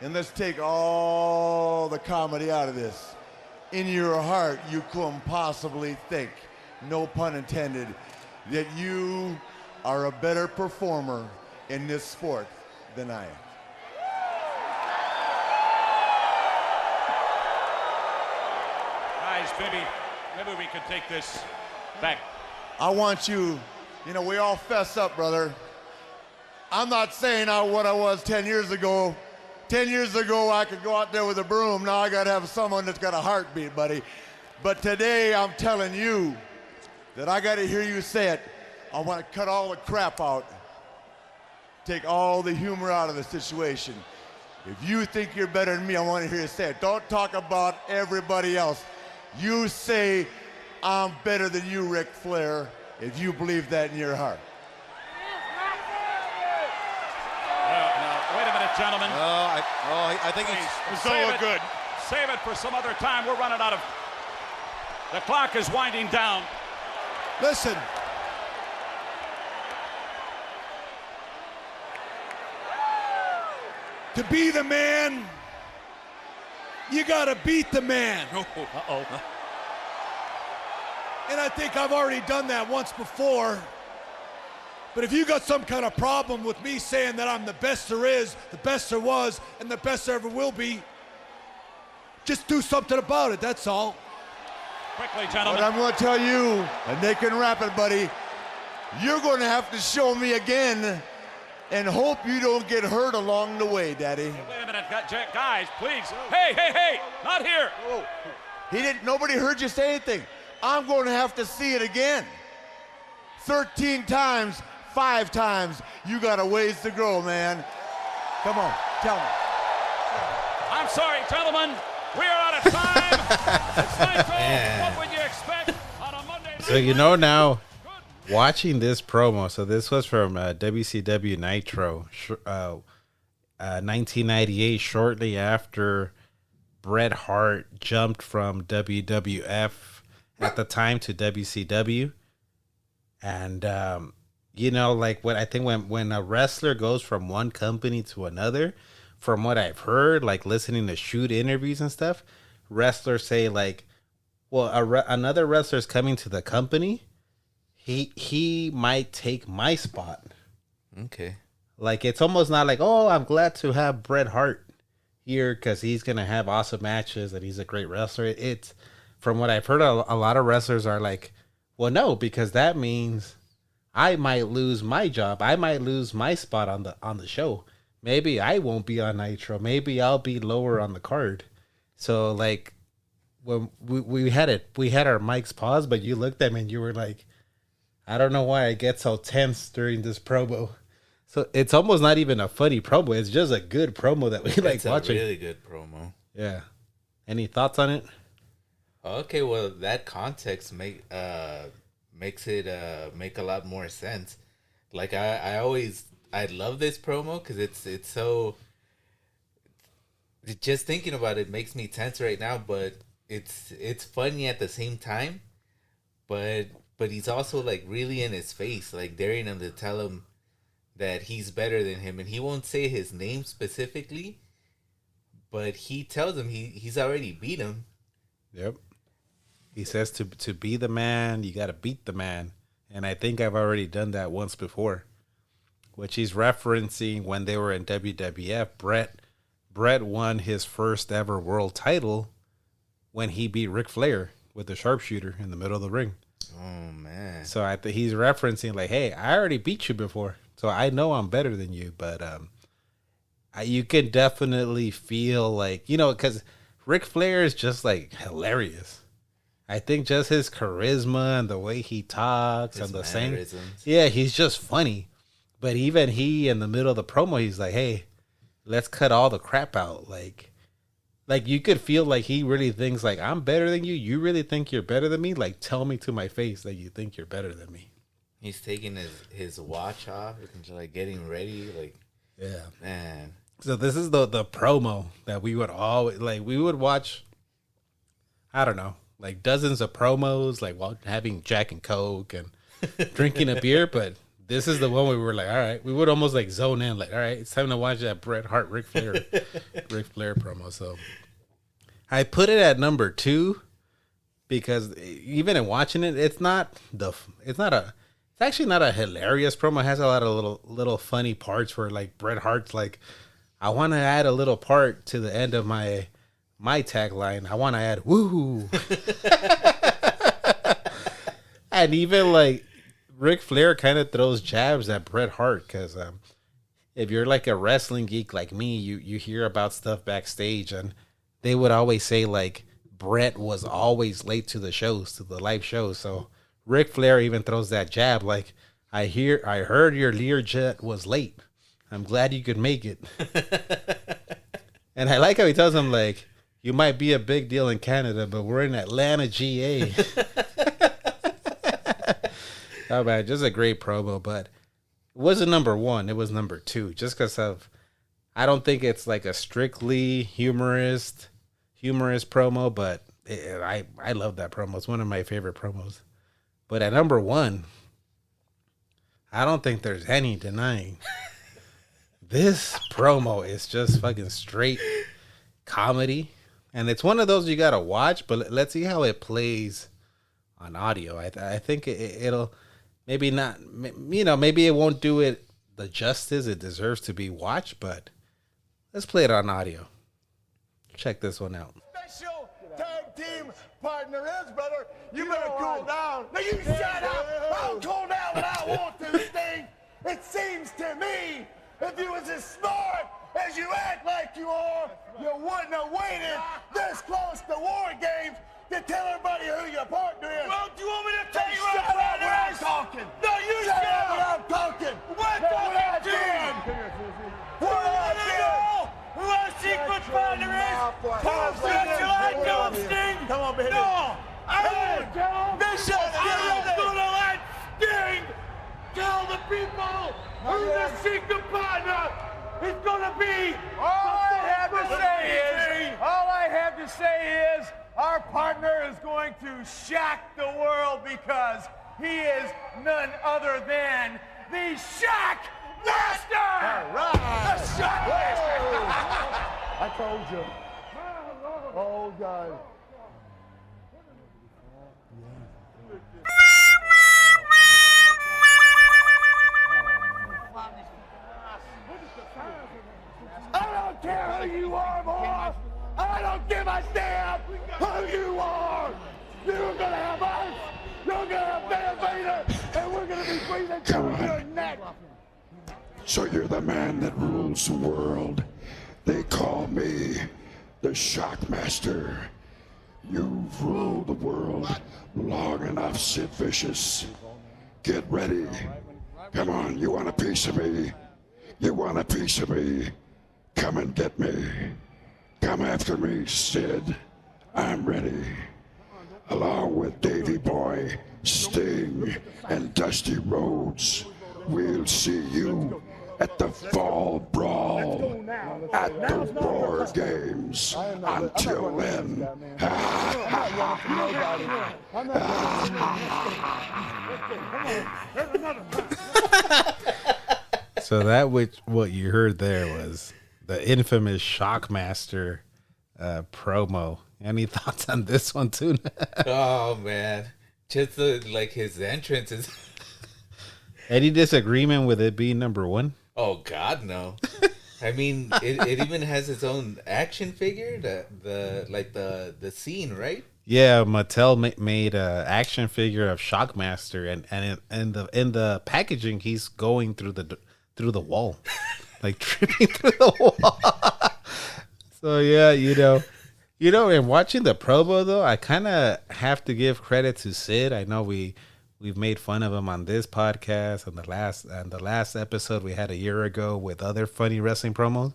and let's take all the comedy out of this, in your heart you couldn't possibly think, no pun intended, that you are a better performer in this sport than I am. Guys, maybe we could take this back. I want you, we all fess up, brother. I'm not saying what I was 10 years ago. 10 years ago, I could go out there with a broom. Now I got to have someone that's got a heartbeat, buddy. But today, I'm telling you that I got to hear you say it. I want to cut all the crap out. Take all the humor out of the situation. If you think you're better than me, I want to hear you say it. Don't talk about everybody else. You say, I'm better than you, Ric Flair, if you believe that in your heart. Wait a minute, gentlemen. I think it's so good. Save it for some other time. We're running out of... The clock is winding down. Listen. To be the man, you gotta beat the man. Uh-oh. And I think I've already done that once before. But if you got some kind of problem with me saying that I'm the best there is, the best there was, and the best there ever will be, just do something about it, that's all. Quickly, gentlemen. But I'm going to tell you, and they can wrap it, buddy, you're going to have to show me again and hope you don't get hurt along the way, Daddy. Hey, wait a minute, guys, please. Hey, not here. Whoa. Nobody heard you say anything. I'm going to have to see it again. 13 times, 5 times. You got a ways to go, man. Come on, tell me. I'm sorry, gentlemen. We are out of time. It's Nitro. What would you expect on a Monday night? So now, watching this promo. So this was from WCW Nitro. 1998, shortly after Bret Hart jumped from WWF at the time to WCW. And, like what I think when a wrestler goes from one company to another, from what I've heard, like listening to shoot interviews and stuff, wrestlers say like, well, another wrestler's coming to the company. He might take my spot. Okay. Like, it's almost not like, oh, I'm glad to have Bret Hart here because he's going to have awesome matches and he's a great wrestler. It's, from what I've heard, a lot of wrestlers are like, well, no, because that means I might lose my job. I might lose my spot on the show. Maybe I won't be on Nitro. Maybe I'll be lower on the card. So, like, when we had our mics paused, but you looked at me and you were like, I don't know why I get so tense during this promo. So it's almost not even a funny promo. It's just a good promo that we like watching. It's a really good promo. Yeah. Any thoughts on it? Okay, well, that context makes it make a lot more sense. Like I love this promo because it's so. Just thinking about it makes me tense right now, but it's funny at the same time. But he's also like really in his face, like daring him to tell him that he's better than him, and he won't say his name specifically, but he tells him he's already beat him. Yep. He says to be the man, you got to beat the man, and I think I've already done that once before, which he's referencing when they were in WWF. Bret won his first ever world title when he beat Ric Flair with the sharpshooter in the middle of the ring. Oh man! So I think he's referencing like, hey, I already beat you before. So I know I'm better than you, but you can definitely feel like, because Ric Flair is just like hilarious. I think just his charisma and the way he talks and the same. Yeah, he's just funny. But even he, in the middle of the promo, he's like, hey, let's cut all the crap out. Like you could feel like he really thinks like, I'm better than you. You really think you're better than me? Like, tell me to my face that you think you're better than me. He's taking his watch off and like getting ready, like, yeah, man. So this is the promo that we would always like. We would watch, I don't know, like dozens of promos, like while having Jack and Coke and drinking a beer. But this is the one where we were like, all right, we would almost like zone in, like, all right, it's time to watch that Bret Hart Ric Flair promo. So I put it at number 2 because even in watching it, it's actually not a hilarious promo. It has a lot of little funny parts where like Bret Hart's like, I want to add a little part to the end of my tagline. I want to add woo. And even like Ric Flair kind of throws jabs at Bret Hart because if you're like a wrestling geek like me, you hear about stuff backstage and they would always say like Bret was always late to the live shows. So Ric Flair even throws that jab like, I heard your Learjet was late. I'm glad you could make it. And I like how he tells him like, you might be a big deal in Canada, but we're in Atlanta, GA. Oh man, just a great promo, but it wasn't number 1. It was number 2, just because I don't think it's like a strictly humorous promo, but I love that promo. It's one of my favorite promos. But at number 1, I don't think there's any denying. This promo is just fucking straight comedy. And it's one of those you got to watch, but let's see how it plays on audio. I think it'll maybe not, maybe it won't do it the justice it deserves to be watched, but let's play it on audio. Check this one out. Special tag team partner is, brother. You better cool down. Now you shut up. I'll cool down when I want to, Sting. It seems to me, if you was as smart as you act like you are, you wouldn't have waited this close to War Games to tell everybody who your partner is. Well, do you want me to tell you right now when I'm talking? No, you shut up when I'm talking. What I did? What I did? Who our secret partner is? That's who I know, Sting. Come on, baby. No, I won't. Bishop, I'm gonna let Sting tell the people who the secret partner is gonna be. All I have to say is, our partner is going to shock the world because he is none other than the Shock Master! All right! The Shock Master! I told you. Oh, God. I don't care who you are, boy! I don't give a damn who you are! You're gonna have us! You're gonna have Van Vader! And we're gonna be breathing through your neck! So you're the man that rules the world. They call me the Shockmaster. You've ruled the world long enough, Sid Vicious. Get ready. Come on, you want a piece of me? You want a piece of me? Come and get me. Come after me, Sid. I'm ready. Along with Davy Boy, Sting, and Dusty Rhodes, we'll see you at the Fall Brawl at the War Games. Until then, So that what you heard there was the infamous Shockmaster promo. Any thoughts on this one, too? Oh man, just like his entrance is. Any disagreement with it being number one? Oh God, no. I mean, it even has its own action figure. The scene, right? Yeah, Mattel made a action figure of Shockmaster, and in the packaging, he's going through the wall, like tripping through the wall. So yeah, in watching the promo though, I kind of have to give credit to Sid. I know we've made fun of him on this podcast and the last episode we had a year ago with other funny wrestling promos,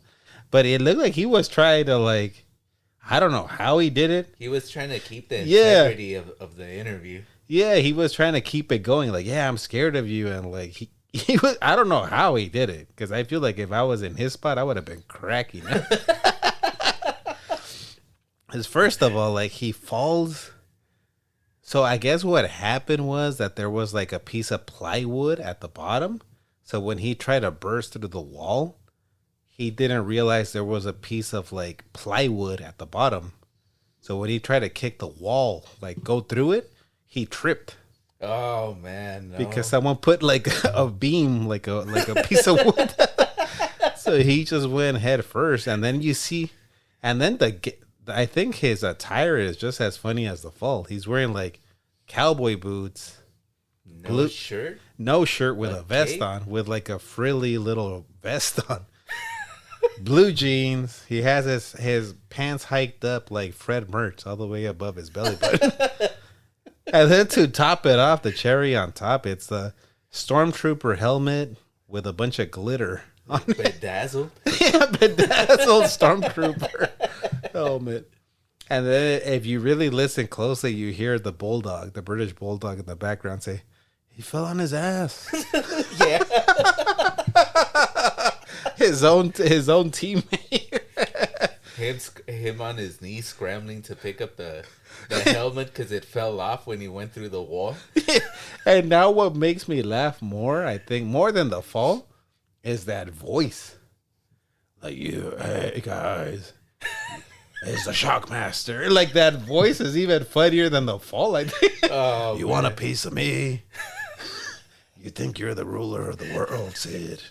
but it looked like he was trying to I don't know how he did it. He was trying to keep the integrity of the interview. Yeah, he was trying to keep it going. Like, yeah, I'm scared of you, and he was. I don't know how he did it because I feel like if I was in his spot, I would have been cracking up. Because first of all, he falls. So I guess what happened was that there was a piece of plywood at the bottom. So when he tried to burst through the wall, he didn't realize there was a piece of plywood at the bottom. So when he tried to kick the wall, go through it, he tripped. Oh man! No. Because someone put a beam, like a piece of wood. So he just went head first, and then you see, and then I think his attire is just as funny as the fall. He's wearing cowboy boots, no shirt with a vest on, with a frilly little vest on, blue jeans. He has his pants hiked up like Fred Mertz all the way above his belly button. And then to top it off, the cherry on top, it's the Stormtrooper helmet with a bunch of glitter on it. Bedazzled? Yeah, bedazzled Stormtrooper helmet. And then if you really listen closely, you hear the bulldog, the British bulldog in the background say, he fell on his ass. Yeah. his own teammate. Him on his knees scrambling to pick up the helmet because it fell off when he went through the wall. And now what makes me laugh more, I think, more than the fall, is that voice. Hey guys, it's the Shockmaster. That voice is even funnier than the fall, I think. Oh, you want a piece of me? You think you're the ruler of the world, Sid?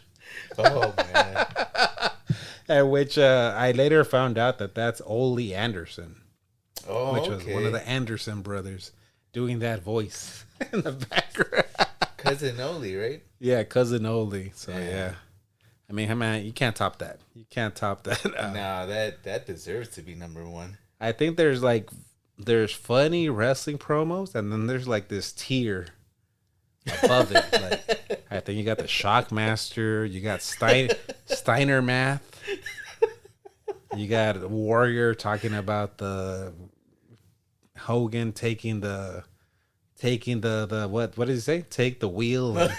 Oh, man. And which I later found out that's Ole Anderson. Oh, which was one of the Anderson brothers doing that voice in the background. Cousin Ole, right? Yeah, Cousin Ole. So, yeah. I mean, man, you can't top that. You can't top that. No, that deserves to be number one. I think there's funny wrestling promos, and then there's this tier above it. I think you got the Shockmaster, you got Steiner Math, you got Warrior talking about the Hogan taking the what did he say? Take the wheel and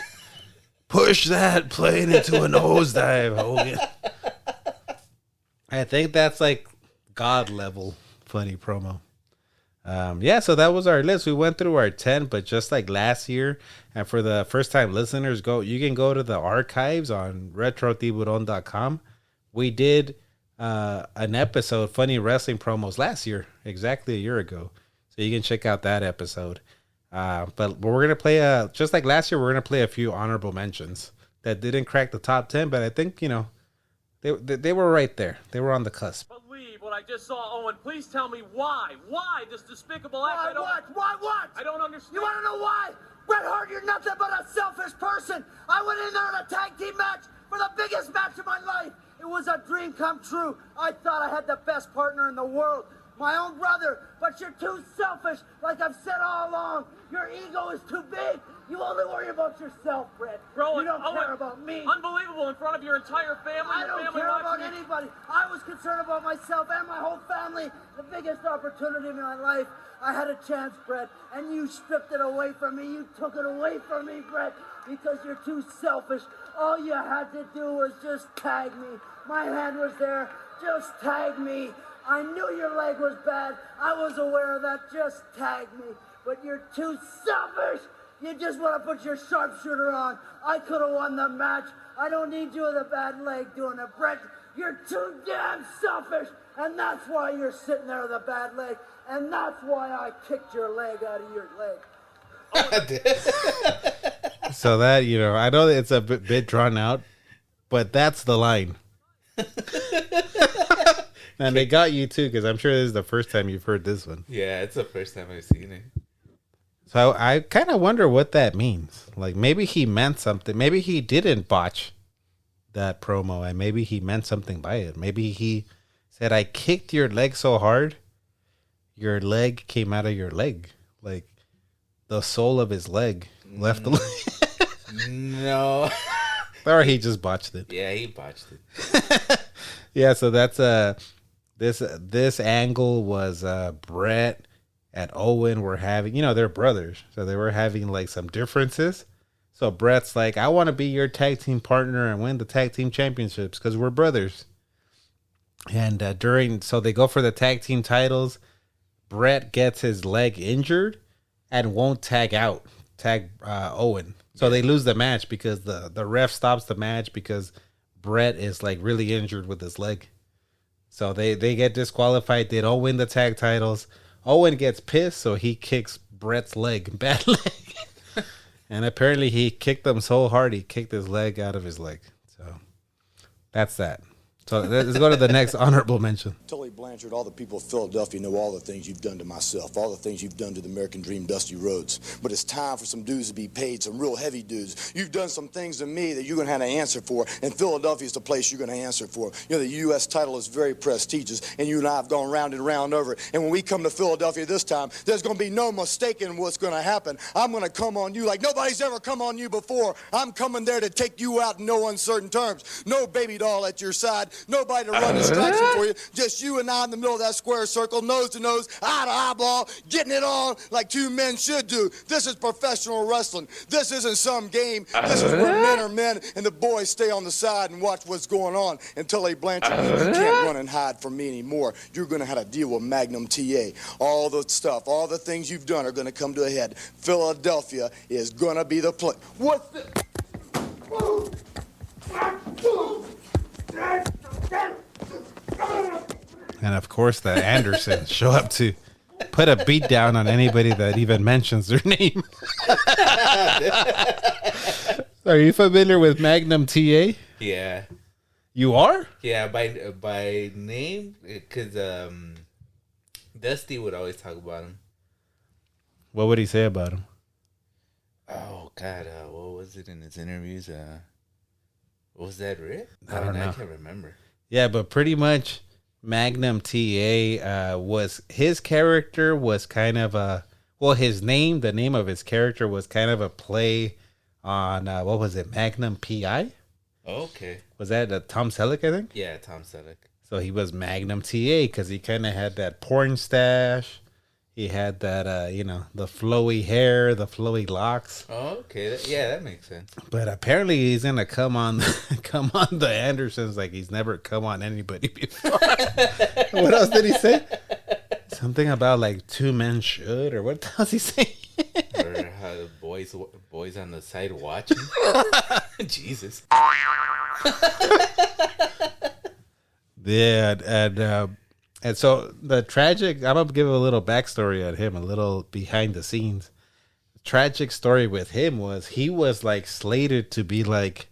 push that plane into a nosedive, Hogan. I think that's like God level funny promo. Yeah, so that was our list. We went through our 10, but just like last year, and for the first time listeners, you can go to the archives on retrotiburon.com. We did an episode, Funny Wrestling Promos, last year, exactly a year ago. So you can check out that episode. But we're going to play, just like last year, we're going to play a few honorable mentions that didn't crack the top 10, but I think, they were right there. They were on the cusp. Believe what I just saw, Owen. Please tell me why. Why this despicable act? Why what? I don't understand. You want to know why? Bret Hart, you're nothing but a selfish person. I went in there in a tag team match for the biggest match of my life. It was a dream come true. I thought I had the best partner in the world, my own brother, but you're too selfish, like I've said all along. Your ego is too big. You only worry about yourself, Bret. You don't care about me. Unbelievable in front of your entire family. I don't care about anybody. I was concerned about myself and my whole family. The biggest opportunity in my life. I had a chance, Bret, and you stripped it away from me. You took it away from me, Bret, because you're too selfish. All you had to do was just tag me. My hand was there. Just tag me. I knew your leg was bad. I was aware of that. Just tag me. But you're too selfish. You just want to put your sharpshooter on. I could have won the match. I don't need you with a bad leg doing it, Bret. You're too damn selfish. And that's why you're sitting there with a bad leg. And that's why I kicked your leg out of your leg. So that, I know it's a bit drawn out, but that's the line. And they got you too, because I'm sure this is the first time you've heard this one. Yeah, it's the first time I've seen it. So I kind of wonder what that means. Like, maybe he meant something. Maybe he didn't botch that promo, and maybe he meant something by it. Maybe he said, I kicked your leg so hard, your leg came out of your leg. Like, the sole of his leg left the leg. No. Or he just botched it. Yeah, he botched it. Yeah, so that's this angle was Bret and Owen were having, they're brothers, so they were having like some differences. So Bret's like, I want to be your tag team partner and win the tag team championships because we're brothers. And so they go for the tag team titles. Bret gets his leg injured and won't tag Owen. So they lose the match because the ref stops the match because Bret is like really injured with his leg. So they get disqualified. They don't win the tag titles. Owen gets pissed, so he kicks Bret's leg, bad leg. And apparently he kicked him so hard, he kicked his leg out of his leg. So that's that. So let's go to the next honorable mention. Tully Blanchard, all the people of Philadelphia know all the things you've done to myself, all the things you've done to the American Dream, Dusty Rhodes. But it's time for some dues to be paid, some real heavy dues. You've done some things to me that you're going to have to answer for, and Philadelphia is the place you're going to answer for. The U.S. title is very prestigious, and you and I have gone round and round over it. And when we come to Philadelphia this time, there's going to be no mistaking what's going to happen. I'm going to come on you like nobody's ever come on you before. I'm coming there to take you out in no uncertain terms. No baby doll at your side. Nobody to run distraction for you. Just you and I in the middle of that square circle, nose to nose, eye to eyeball, getting it on like two men should do. This is professional wrestling. This isn't some game. This is where men are men and the boys stay on the side and watch what's going on until they Blanchard. You can't run and hide from me anymore. You're going to have to deal with Magnum TA. All the stuff, all the things you've done are going to come to a head. Philadelphia is going to be the place. What's this? And of course, the Andersons show up to put a beat down on anybody that even mentions their name. Are you familiar with Magnum TA? Yeah. You are? Yeah, by name, because Dusty would always talk about him. What would he say about him? Oh, God. What was it in his interviews? Was that Rick? I don't know. I can't remember. Yeah, but pretty much Magnum TA was his character was kind of a his name, the name of his character was kind of a play on what was it, Magnum PI? Okay. Was that Tom Selleck, I think? Yeah, Tom Selleck. So he was Magnum TA because he kind of had that porn stash. He had that, the flowy hair, the flowy locks. Oh, okay. Yeah, that makes sense. But apparently he's gonna come on the Andersons like he's never come on anybody before. What else did he say? Something about like two men should, or what else he say? Or how the boys on the side watching. Jesus. Yeah, and so the tragic, I'm going to give a little backstory on him, a little behind the scenes. The tragic story with him was he was like slated to be like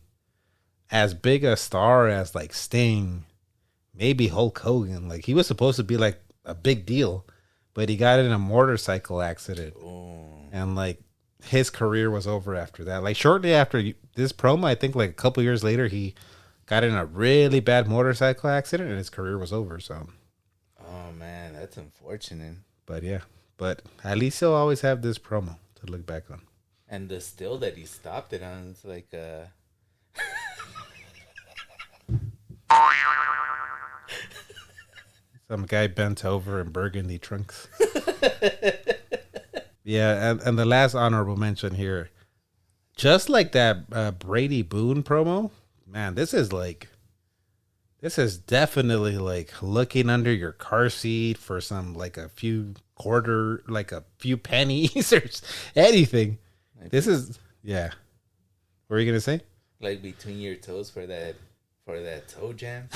as big a star as like Sting, maybe Hulk Hogan. Like he was supposed to be like a big deal, but he got in a motorcycle accident. And like his career was over after that. Like shortly after this promo, I think like a couple years later, he got in a really bad motorcycle accident and his career was over. So. Oh man, that's unfortunate. But yeah, at least he'll always have this promo to look back on. And the still that he stopped it on, it's like some guy bent over in burgundy trunks. Yeah, and the last honorable mention here, just like that Brady Boone promo, man, this is definitely like looking under your car seat for some like a few pennies or anything. This is, yeah. What are you gonna say? Like between your toes for that toe jam.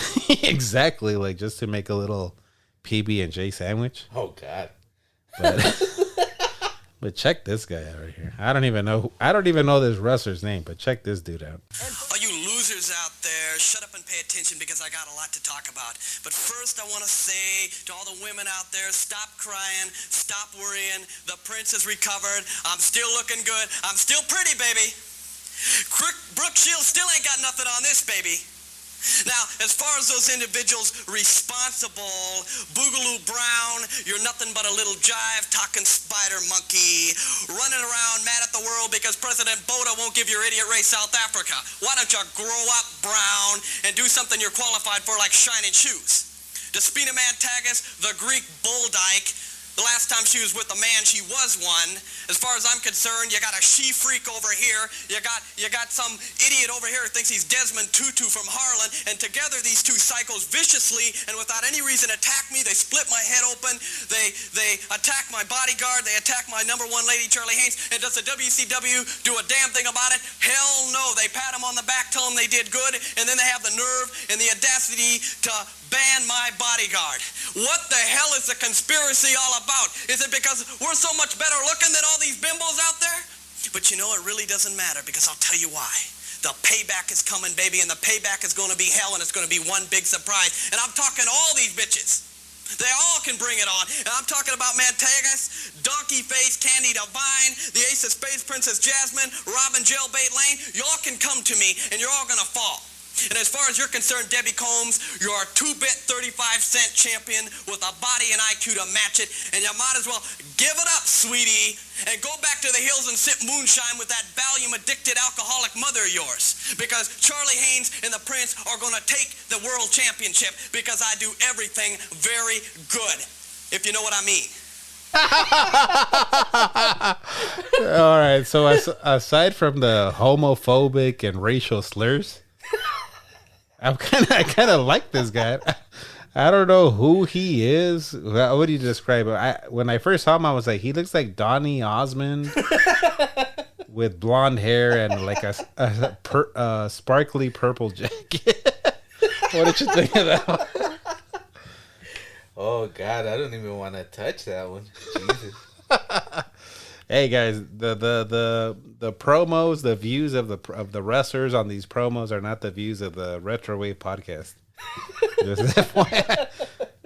Exactly, like just to make a little PB&J sandwich. Oh God. But check this guy out right here. I don't even know this wrestler's name, but check this dude out. All you losers out there, shut up and pay attention because I got a lot to talk about. But first I want to say to all the women out there, stop crying, stop worrying. The prince is recovered. I'm still looking good. I'm still pretty, baby. Brooke Shields still ain't got nothing on this, baby. Now, as far as those individuals responsible, Boogaloo Brown, you're nothing but a little jive-talking spider monkey running around mad at the world because President Boda won't give your idiot race South Africa. Why don't you grow up, Brown, and do something you're qualified for like shining shoes? Despina Mantagas, the Greek bull dyke, the last time she was with a man, she was one. As far as I'm concerned, you got a she-freak over here. You got some idiot over here who thinks he's Desmond Tutu from Harlan. And together, these two psychos viciously and without any reason attack me. They split my head open. They attack my bodyguard. They attack my number one lady, Charlie Haynes. And does the WCW do a damn thing about it? Hell no. They pat him on the back, tell him they did good, and then they have the nerve and the audacity to ban my bodyguard. What the hell is the conspiracy all about? Is it because we're so much better looking than all these bimbos out there? But you know, it really doesn't matter because I'll tell you why. The payback is coming, baby, and the payback is going to be hell, and it's going to be one big surprise. And I'm talking all these bitches. They all can bring it on. And I'm talking about Mantagas, Donkey Face, Candy Divine, the Ace of Spades, Princess Jasmine, Robin Jailbait Lane. Y'all can come to me, and you're all going to fall. And as far as you're concerned, Debbie Combs, you're a 2-bit 35-cent champion with a body and IQ to match it. And you might as well give it up, sweetie, and go back to the hills and sip moonshine with that Valium-addicted alcoholic mother of yours. Because Charlie Haynes and the Prince are going to take the world championship because I do everything very good, if you know what I mean. All right, so aside from the homophobic and racial slurs, I kind of like this guy. I don't know who he is. How would you describe him? When I first saw him, I was like, he looks like Donny Osmond with blonde hair and like a sparkly purple jacket. What did you think of that one? Oh God, I don't even want to touch that one. Jesus. Hey guys, the promos, the views of the wrestlers on these promos are not the views of the Retro Wave podcast.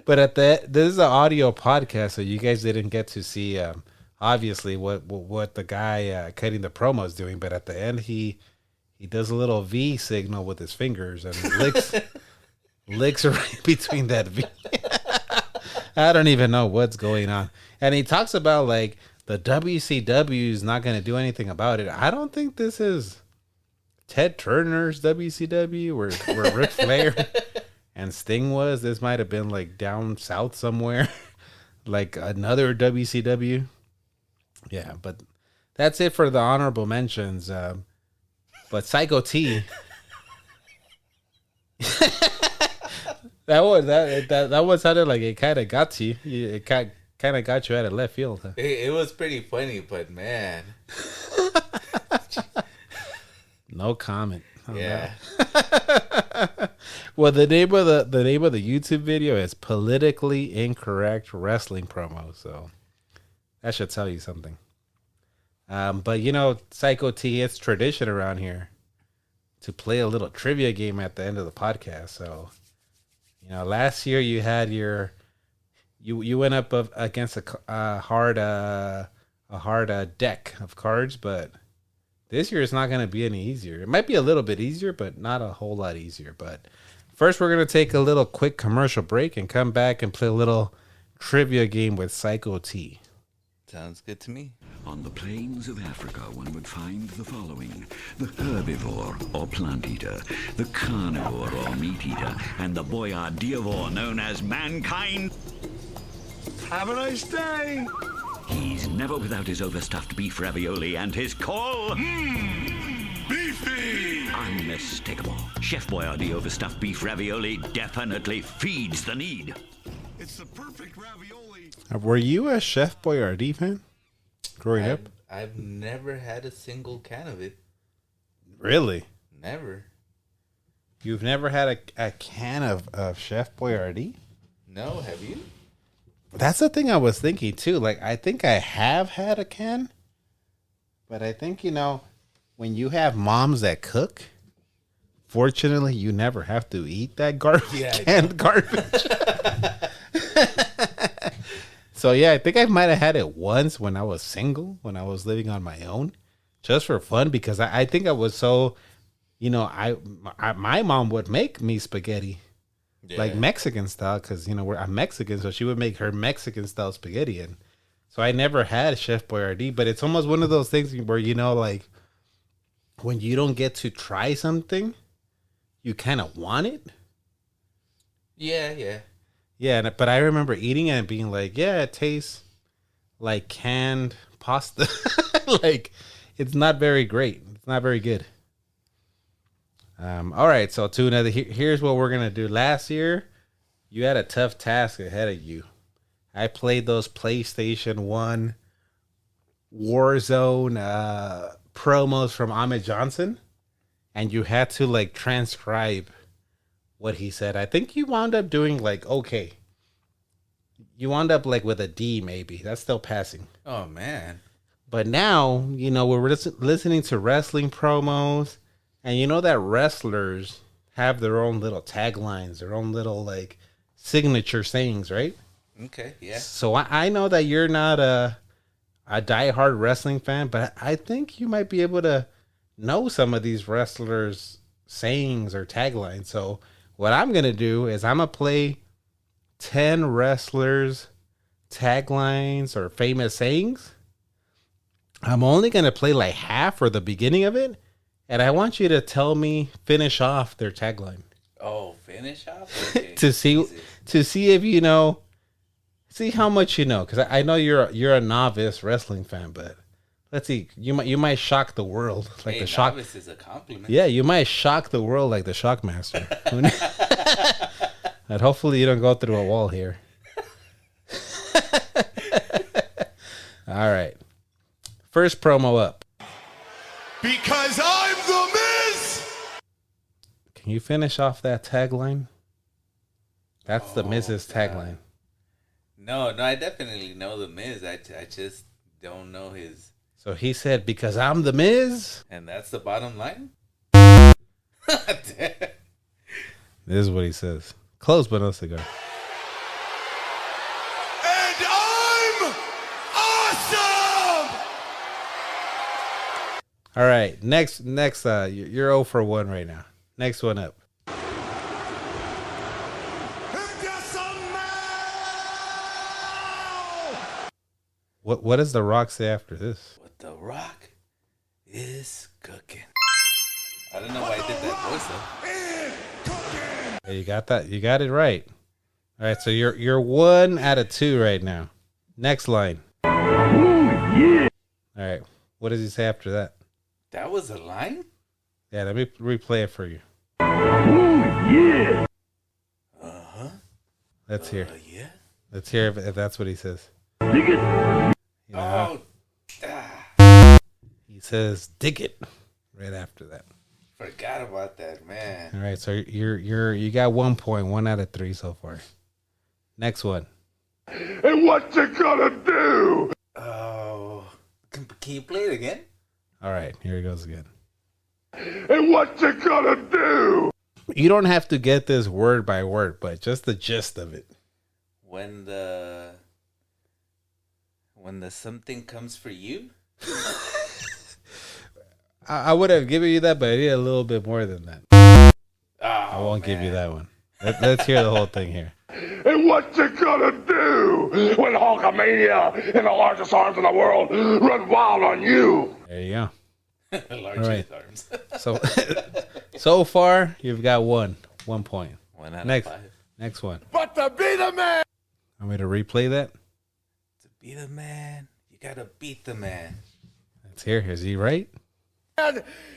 But this is an audio podcast, so you guys didn't get to see obviously what the guy cutting the promo is doing. But at the end, he does a little V signal with his fingers and licks right between that V. I don't even know what's going on, and he talks about like the WCW is not going to do anything about it. I don't think this is Ted Turner's WCW where Ric Flair and Sting was. This might have been like down south somewhere. like another WCW. Yeah, but that's it for the honorable mentions. But Psycho T, that one sounded like it kind of got you. It kind of got you out of left field. Huh? It was pretty funny, but man, no comment. Yeah. Well, the name of the YouTube video is Politically Incorrect Wrestling Promo, so that should tell you something. But you know, Psycho T, it's tradition around here to play a little trivia game at the end of the podcast. So, you know, last year you had you went up against a hard deck of cards, but this year it's not going to be any easier. It might be a little bit easier, but not a whole lot easier. But first, we're going to take a little quick commercial break and come back and play a little trivia game with Psycho T. Sounds good to me. On the plains of Africa, one would find the following: the herbivore or plant eater, the carnivore or meat eater, and the boyardivore known as mankind. Have a nice day. He's never without his overstuffed beef ravioli and his call. Beefy! Unmistakable. Chef Boyardee overstuffed beef ravioli definitely feeds the need. It's the perfect ravioli. Were you a Chef Boyardee fan growing up? I've never had a single can of it. Really? Never. You've never had a can of Chef Boyardee? No, have you? That's the thing I was thinking too. Like, I think I have had a can, but I think, you know, when you have moms that cook, fortunately, you never have to eat that canned garbage. So yeah, I think I might have had it once when I was single, when I was living on my own, just for fun, because I think I was so, you know, my mom would make me spaghetti. Yeah. Like Mexican style, because, you know, I'm Mexican, so she would make her Mexican style spaghetti. And so I never had Chef Boyardee, but it's almost one of those things where, you know, like when you don't get to try something, you kind of want it. Yeah. Yeah, but I remember eating it and being like, yeah, it tastes like canned pasta. Like, it's not very great. It's not very good. All right, so to another. Here's what we're gonna do. Last year, you had a tough task ahead of you. I played those PlayStation 1 Warzone promos from Ahmed Johnson, and you had to like transcribe what he said. I think you wound up doing like okay. You wound up like with a D, maybe. That's still passing. Oh man! But now, you know, we're listening to wrestling promos. And you know that wrestlers have their own little taglines, their own little like signature sayings, right? Okay, yeah. So I know that you're not a diehard wrestling fan, but I think you might be able to know some of these wrestlers' sayings or taglines. So what I'm going to do is I'm going to play 10 wrestlers' taglines or famous sayings. I'm only going to play like half or the beginning of it. And I want you to finish off their tagline. Oh, finish off? Okay. to see if you know, see how much you know. Because I know you're a novice wrestling fan, but let's see, you might shock the world like hey, the shock. Novice is a compliment. Yeah, you might shock the world like the Shockmaster. And hopefully you don't go through a wall here. All right, first promo up. Because I'm the Miz! Can you finish off that tagline? That's the Miz's tagline. No, I definitely know the Miz. I just don't know his. So he said, because I'm the Miz? And that's the bottom line? This is what he says. Close but no cigar. And I'm awesome! All right, next, you're 0 for 1 right now. Next one up. What does The Rock say after this? What The Rock is cooking. I don't know why I did that voice though. Hey, you got that? You got it right. All right, so you're 1 out of 2 right now. Next line. Yeah. All right. What does he say after that? That was a line? Yeah, let me replay it for you. Yeah. Uh-huh. Let's hear. Yeah. Let's hear if that's what he says. Dig it. You know, he says, "Dig it," right after that. Forgot about that, man. All right, so you got 1 point, 1 out of 3 so far. Next one. And what you gonna do? Oh, can you play it again? All right, here it goes again. And what you gonna do? You don't have to get this word by word, but just the gist of it. When the something comes for you? I would have given you that, but I need a little bit more than that. I won't give you that one. Let's hear the whole thing here. And what you gonna do when Hulkamania and the largest arms in the world run wild on you? There you go. Largest arms. So far, you've got 1 point. 1 out Next, of 5. Next one. But to be the man. Want me to replay that? To be the man, you gotta beat the man. Let's hear. Is he right?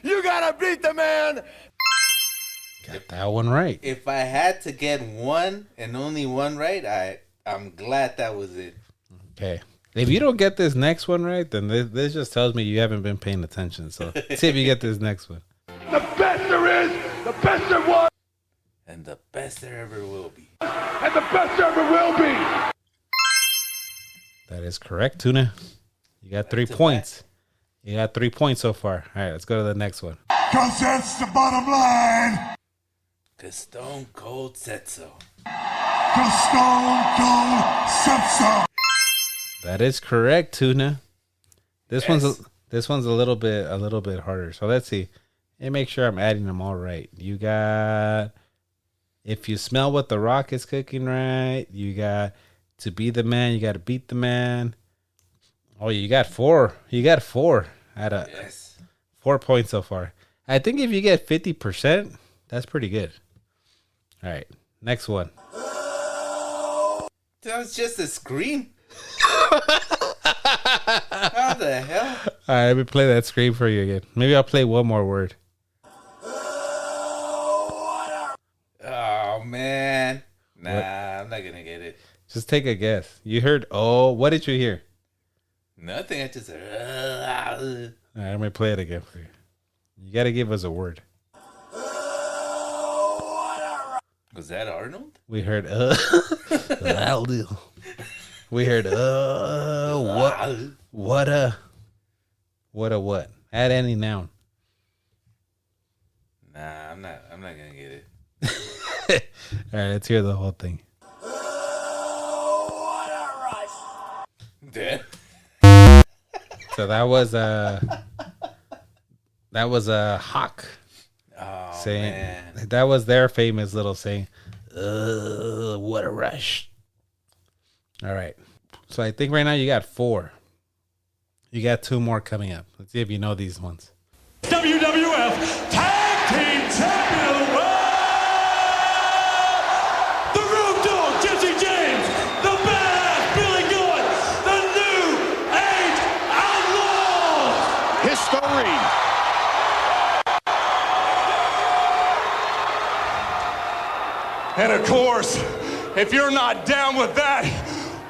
You gotta beat the man. Got that one right. If I had to get one and only one right, I'm glad that was it. Okay. If you don't get this next one right, then this just tells me you haven't been paying attention. So see if you get this next one. The best there is, the best there was, And the best there ever will be. and the best there ever will be. That is correct, Tuna. You got 3 points. You got 3 points so far. All right, let's go to the next one. Cause that's the bottom line. Cause Stone Cold said so. Cause Stone Cold said so. That is correct, Tuna. This one's a little bit harder. So let's see. And make sure I'm adding them all right. You got if you smell what the Rock is cooking right. You got to be the man. You got to beat the man. Oh, you got 4. You got 4 out of 4 points so far. I think if you get 50%, that's pretty good. All right, next one. That was just a scream. How the hell? All right, let me play that scream for you again. Maybe I'll play one more word. Oh, man. Nah, I'm not going to get it. Just take a guess. You heard, oh, what did you hear? Nothing. I just All right, let me play it again for you. You got to give us a word. Was that Arnold? We heard, that'll do. We heard, what what? Add any noun. Nah, I'm not gonna get it. All right, let's hear the whole thing. Dead. So that was a hawk. Oh, saying man. that was their famous little saying. What a rush! All right, so I think right now you got 4. You got 2 more coming up. Let's see if you know these ones. WWF Tag Team Champion of the World, the Road Dogg Jesse James, the Badass Billy Gunn, the New Age Outlaws. History. And of course, if you're not down with that,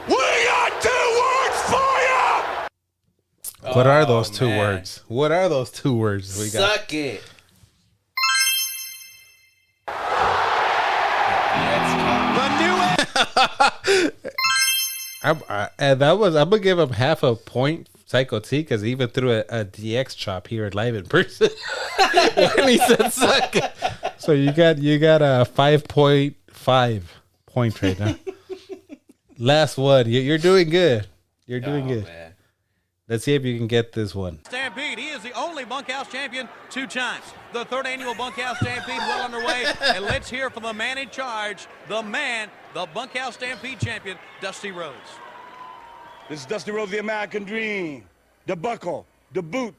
we got 2 words for you. What are those 2 man. words? What are those 2 words we got? Suck it. I'm gonna give him half a point, Psycho T, because he even threw a DX chop here live in person when he said suck. So you got a 5.5 point right now. Last one. You're doing good. You're doing good. Man. Let's see if you can get this one. Stampede. He is the only bunkhouse champion 2 times. The 3rd annual bunkhouse stampede well underway. And let's hear from the man in charge, the bunkhouse stampede champion, Dusty Rhodes. This is Dusty Rhodes, the American dream, the buckle, the boot,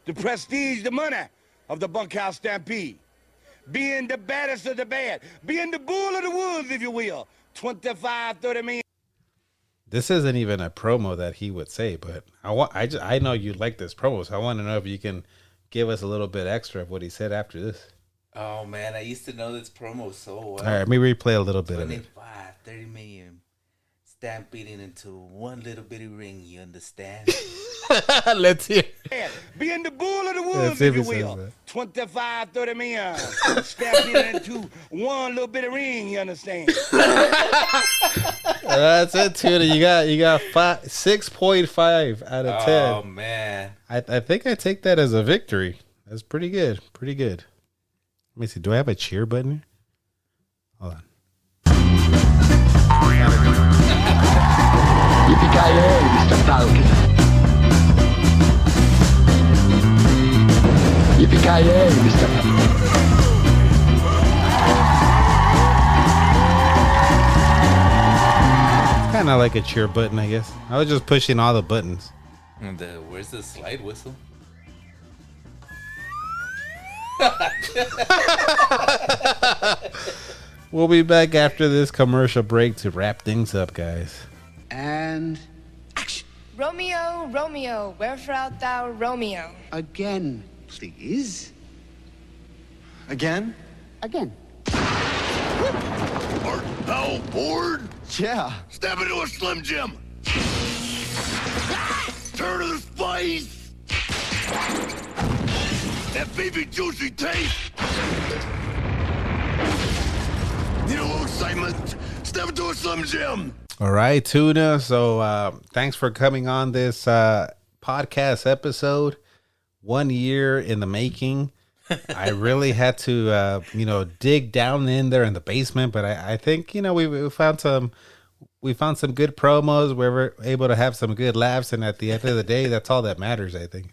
the prestige, the money of the bunkhouse stampede. Being the baddest of the bad, being the bull of the woods, if you will. 25, 30 million. this isn't even a promo that he would say, but I know you like this promo, so I want to know if you can give us a little bit extra of what he said after this. Oh, man, I used to know this promo so well. All right, let me replay a little bit of it. 30 million stampeding into one little bitty ring, you understand? Let's hear. Being the bull of the Let's woods, see if if you he says will. that. 25, 30 million. Stampeding into one little bitty ring, you understand? That's it, Tuna. You got 6.5 out of 10. Oh, man. I think I take that as a victory. That's pretty good. Pretty good. Let me see. Do I have a cheer button here? Hold on. Yippee-ki-yay, Mr. Falcon. Yippee-ki-yay, Mr. Kind of like a cheer button, I guess. I was just pushing all the buttons. And where's the slide whistle? We'll be back after this commercial break to wrap things up, guys. And Romeo, Romeo, wherefore art thou, Romeo? again, please. Again? Again. Art thou bored? Yeah. Step into a Slim Jim. Turn to the spice. That baby juicy taste. Need a little excitement? Step into a Slim Jim. All right, Tuna. So thanks for coming on this podcast episode. 1 year in the making. I really had to, dig down in there in the basement, but I think, we found some good promos. We were able to have some good laughs, and at the end of the day, that's all that matters, I think.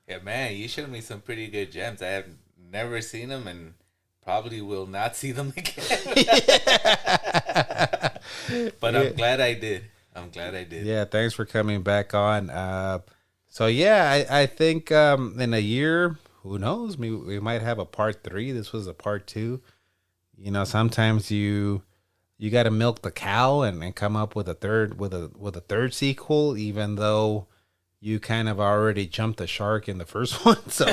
Yeah, man, you showed me some pretty good gems. I have never seen them and probably will not see them again. But I'm glad I did. Yeah, thanks for coming back on. I think in a year, who knows? We might have a part 3. This was a part 2. Sometimes you got to milk the cow and come up with a third sequel, even though you kind of already jumped the shark in the first one. So,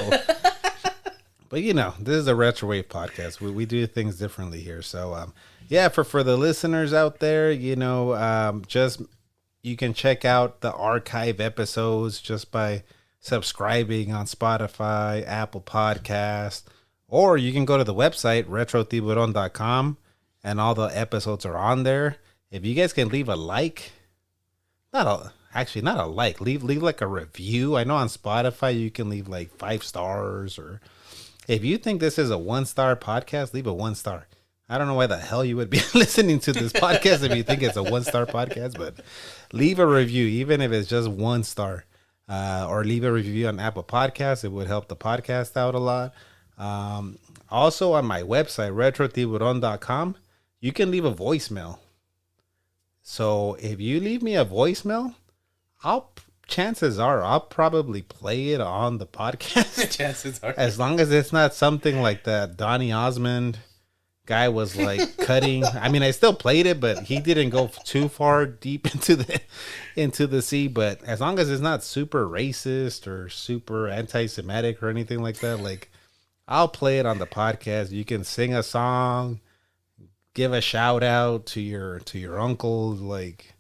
but this is a Retrowave podcast. We do things differently here. So, for the listeners out there, just you can check out the archive episodes just by subscribing on Spotify, Apple Podcast, or you can go to the website retrotiburon.com and all the episodes are on there. If you guys can leave a like, not a like, leave like a review. I know on Spotify you can leave like 5 stars, or if you think this is a 1-star podcast, leave a 1 star. I don't know why the hell you would be listening to this podcast if you think it's a 1-star podcast, but leave a review, even if it's just 1 star. Or leave a review on Apple Podcasts. It would help the podcast out a lot. Also on my website, retrotiburon.com, you can leave a voicemail. So if you leave me a voicemail, chances are I'll probably play it on the podcast. Chances are. As long as it's not something like that Donny Osmond guy was like cutting. I mean, I still played it, but he didn't go too far deep into the sea. But as long as it's not super racist or super anti-Semitic or anything like that, like I'll play it on the podcast. You can sing a song, give a shout out to your uncle, like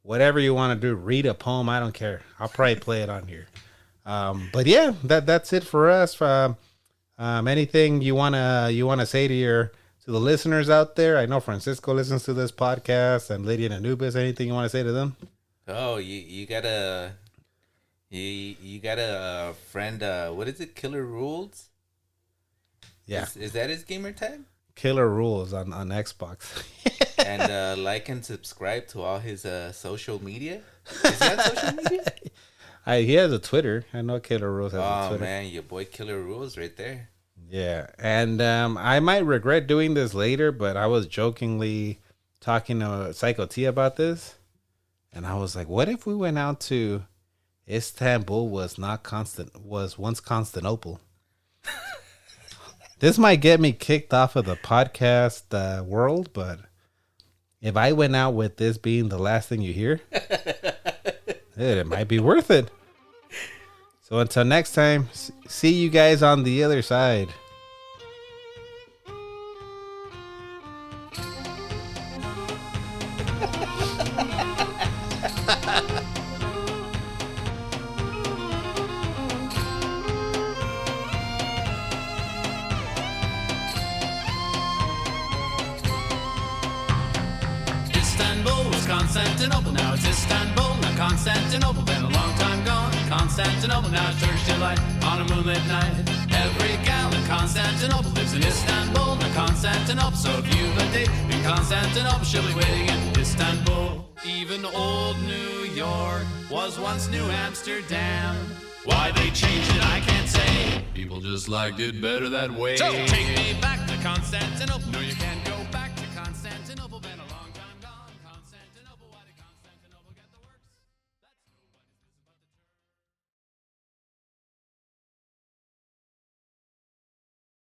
whatever you want to do. Read a poem. I don't care. I'll probably play it on here. But yeah, that's it for us. Anything you wanna say to the listeners out there? I know Francisco listens to this podcast, and Lydia and Anubis. Anything you want to say to them? Oh, you got a friend. What is it? Killer Rules. Yeah, is that his gamer tag? Killer Rules on Xbox. And like and subscribe to all his social media. Is he on social media? He has a Twitter. I know Killer Rules has a Twitter. Oh man, your boy Killer Rules right there. Yeah, and I might regret doing this later, but I was jokingly talking to Psycho T about this, and I was like, "What if we went out to Istanbul? Was once Constantinople." This might get me kicked off of the podcast world, but if I went out with this being the last thing you hear, it might be worth it. So until next time, see you guys on the other side. Istanbul was Constantinople, now it's Istanbul, not Constantinople, been a long time gone. Constantinople, now it's Turkish delight on a moonlit night. Every gal in Constantinople lives in Istanbul, not Constantinople, so if you've a date in Constantinople, she'll be waiting in Istanbul. Even old New York was once New Amsterdam. Why they changed it, I can't say. People just liked it better that way. So take me back to Constantinople. No, you can't go